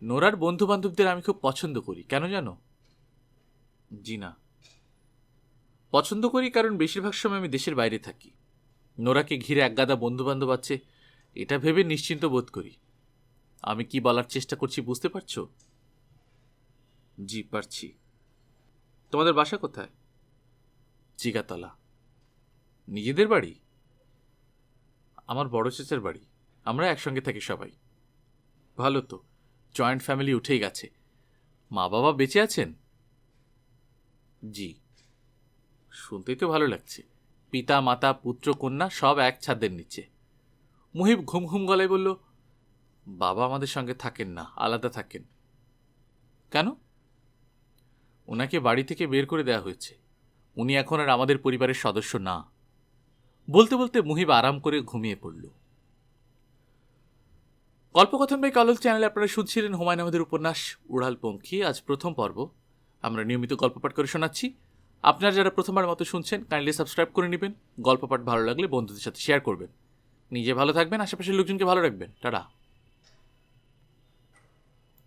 Speaker 1: নোরার বন্ধু বান্ধবদের আমি খুব পছন্দ করি, কেন জানো? জি না। পছন্দ করি কারণ বেশিরভাগ সময় আমি দেশের বাইরে থাকি। নোরাকে ঘিরে একগাদা বন্ধু বান্ধব আছে, এটা ভেবে নিশ্চিন্ত বোধ করি। আমি কি বলার চেষ্টা করছি বুঝতে পারছো? জি পারছি। তোমাদের বাসা কোথায়? জিগাতলা। নিজেদের বাড়ি? আমার বড় চাচার বাড়ি। আমরা একসঙ্গে থাকি সবাই। ভালো তো, জয়েন্ট ফ্যামিলি উঠেই গেছে। মা বাবা বেঁচে আছেন? জি। শুনতেই তো ভালো লাগছে। পিতা মাতা পুত্র কন্যা সব এক ছাদের নিচে। মুহিব ঘুম ঘুম গলায় বলল, বাবা আমাদের সঙ্গে থাকেন না, আলাদা থাকেন। কেন? ওনাকে বাড়ি থেকে বের করে দেওয়া হয়েছে। উনি এখন আর আমাদের পরিবারের সদস্য না। বলতে বলতে মুহিব আরাম করে ঘুমিয়ে পড়ল। গল্পকথন বাই কালল চ্যানেলে আপনারা শুনছিলেন হুমায়ুন আহমেদের উপন্যাস উড়াল পঙ্খী। আজ প্রথম পর্ব। আমরা নিয়মিত গল্প পাঠ করে শোনাচ্ছি। আপনারা যারা প্রথমবার মতো শুনছেন, কাইন্ডলি সাবস্ক্রাইব করে নেবেন। গল্প পাঠ ভালো লাগলে বন্ধুদের সাথে শেয়ার করবেন। নিজে ভালো থাকবেন, আশেপাশের লোকজনকে ভালো রাখবেন। টাটা।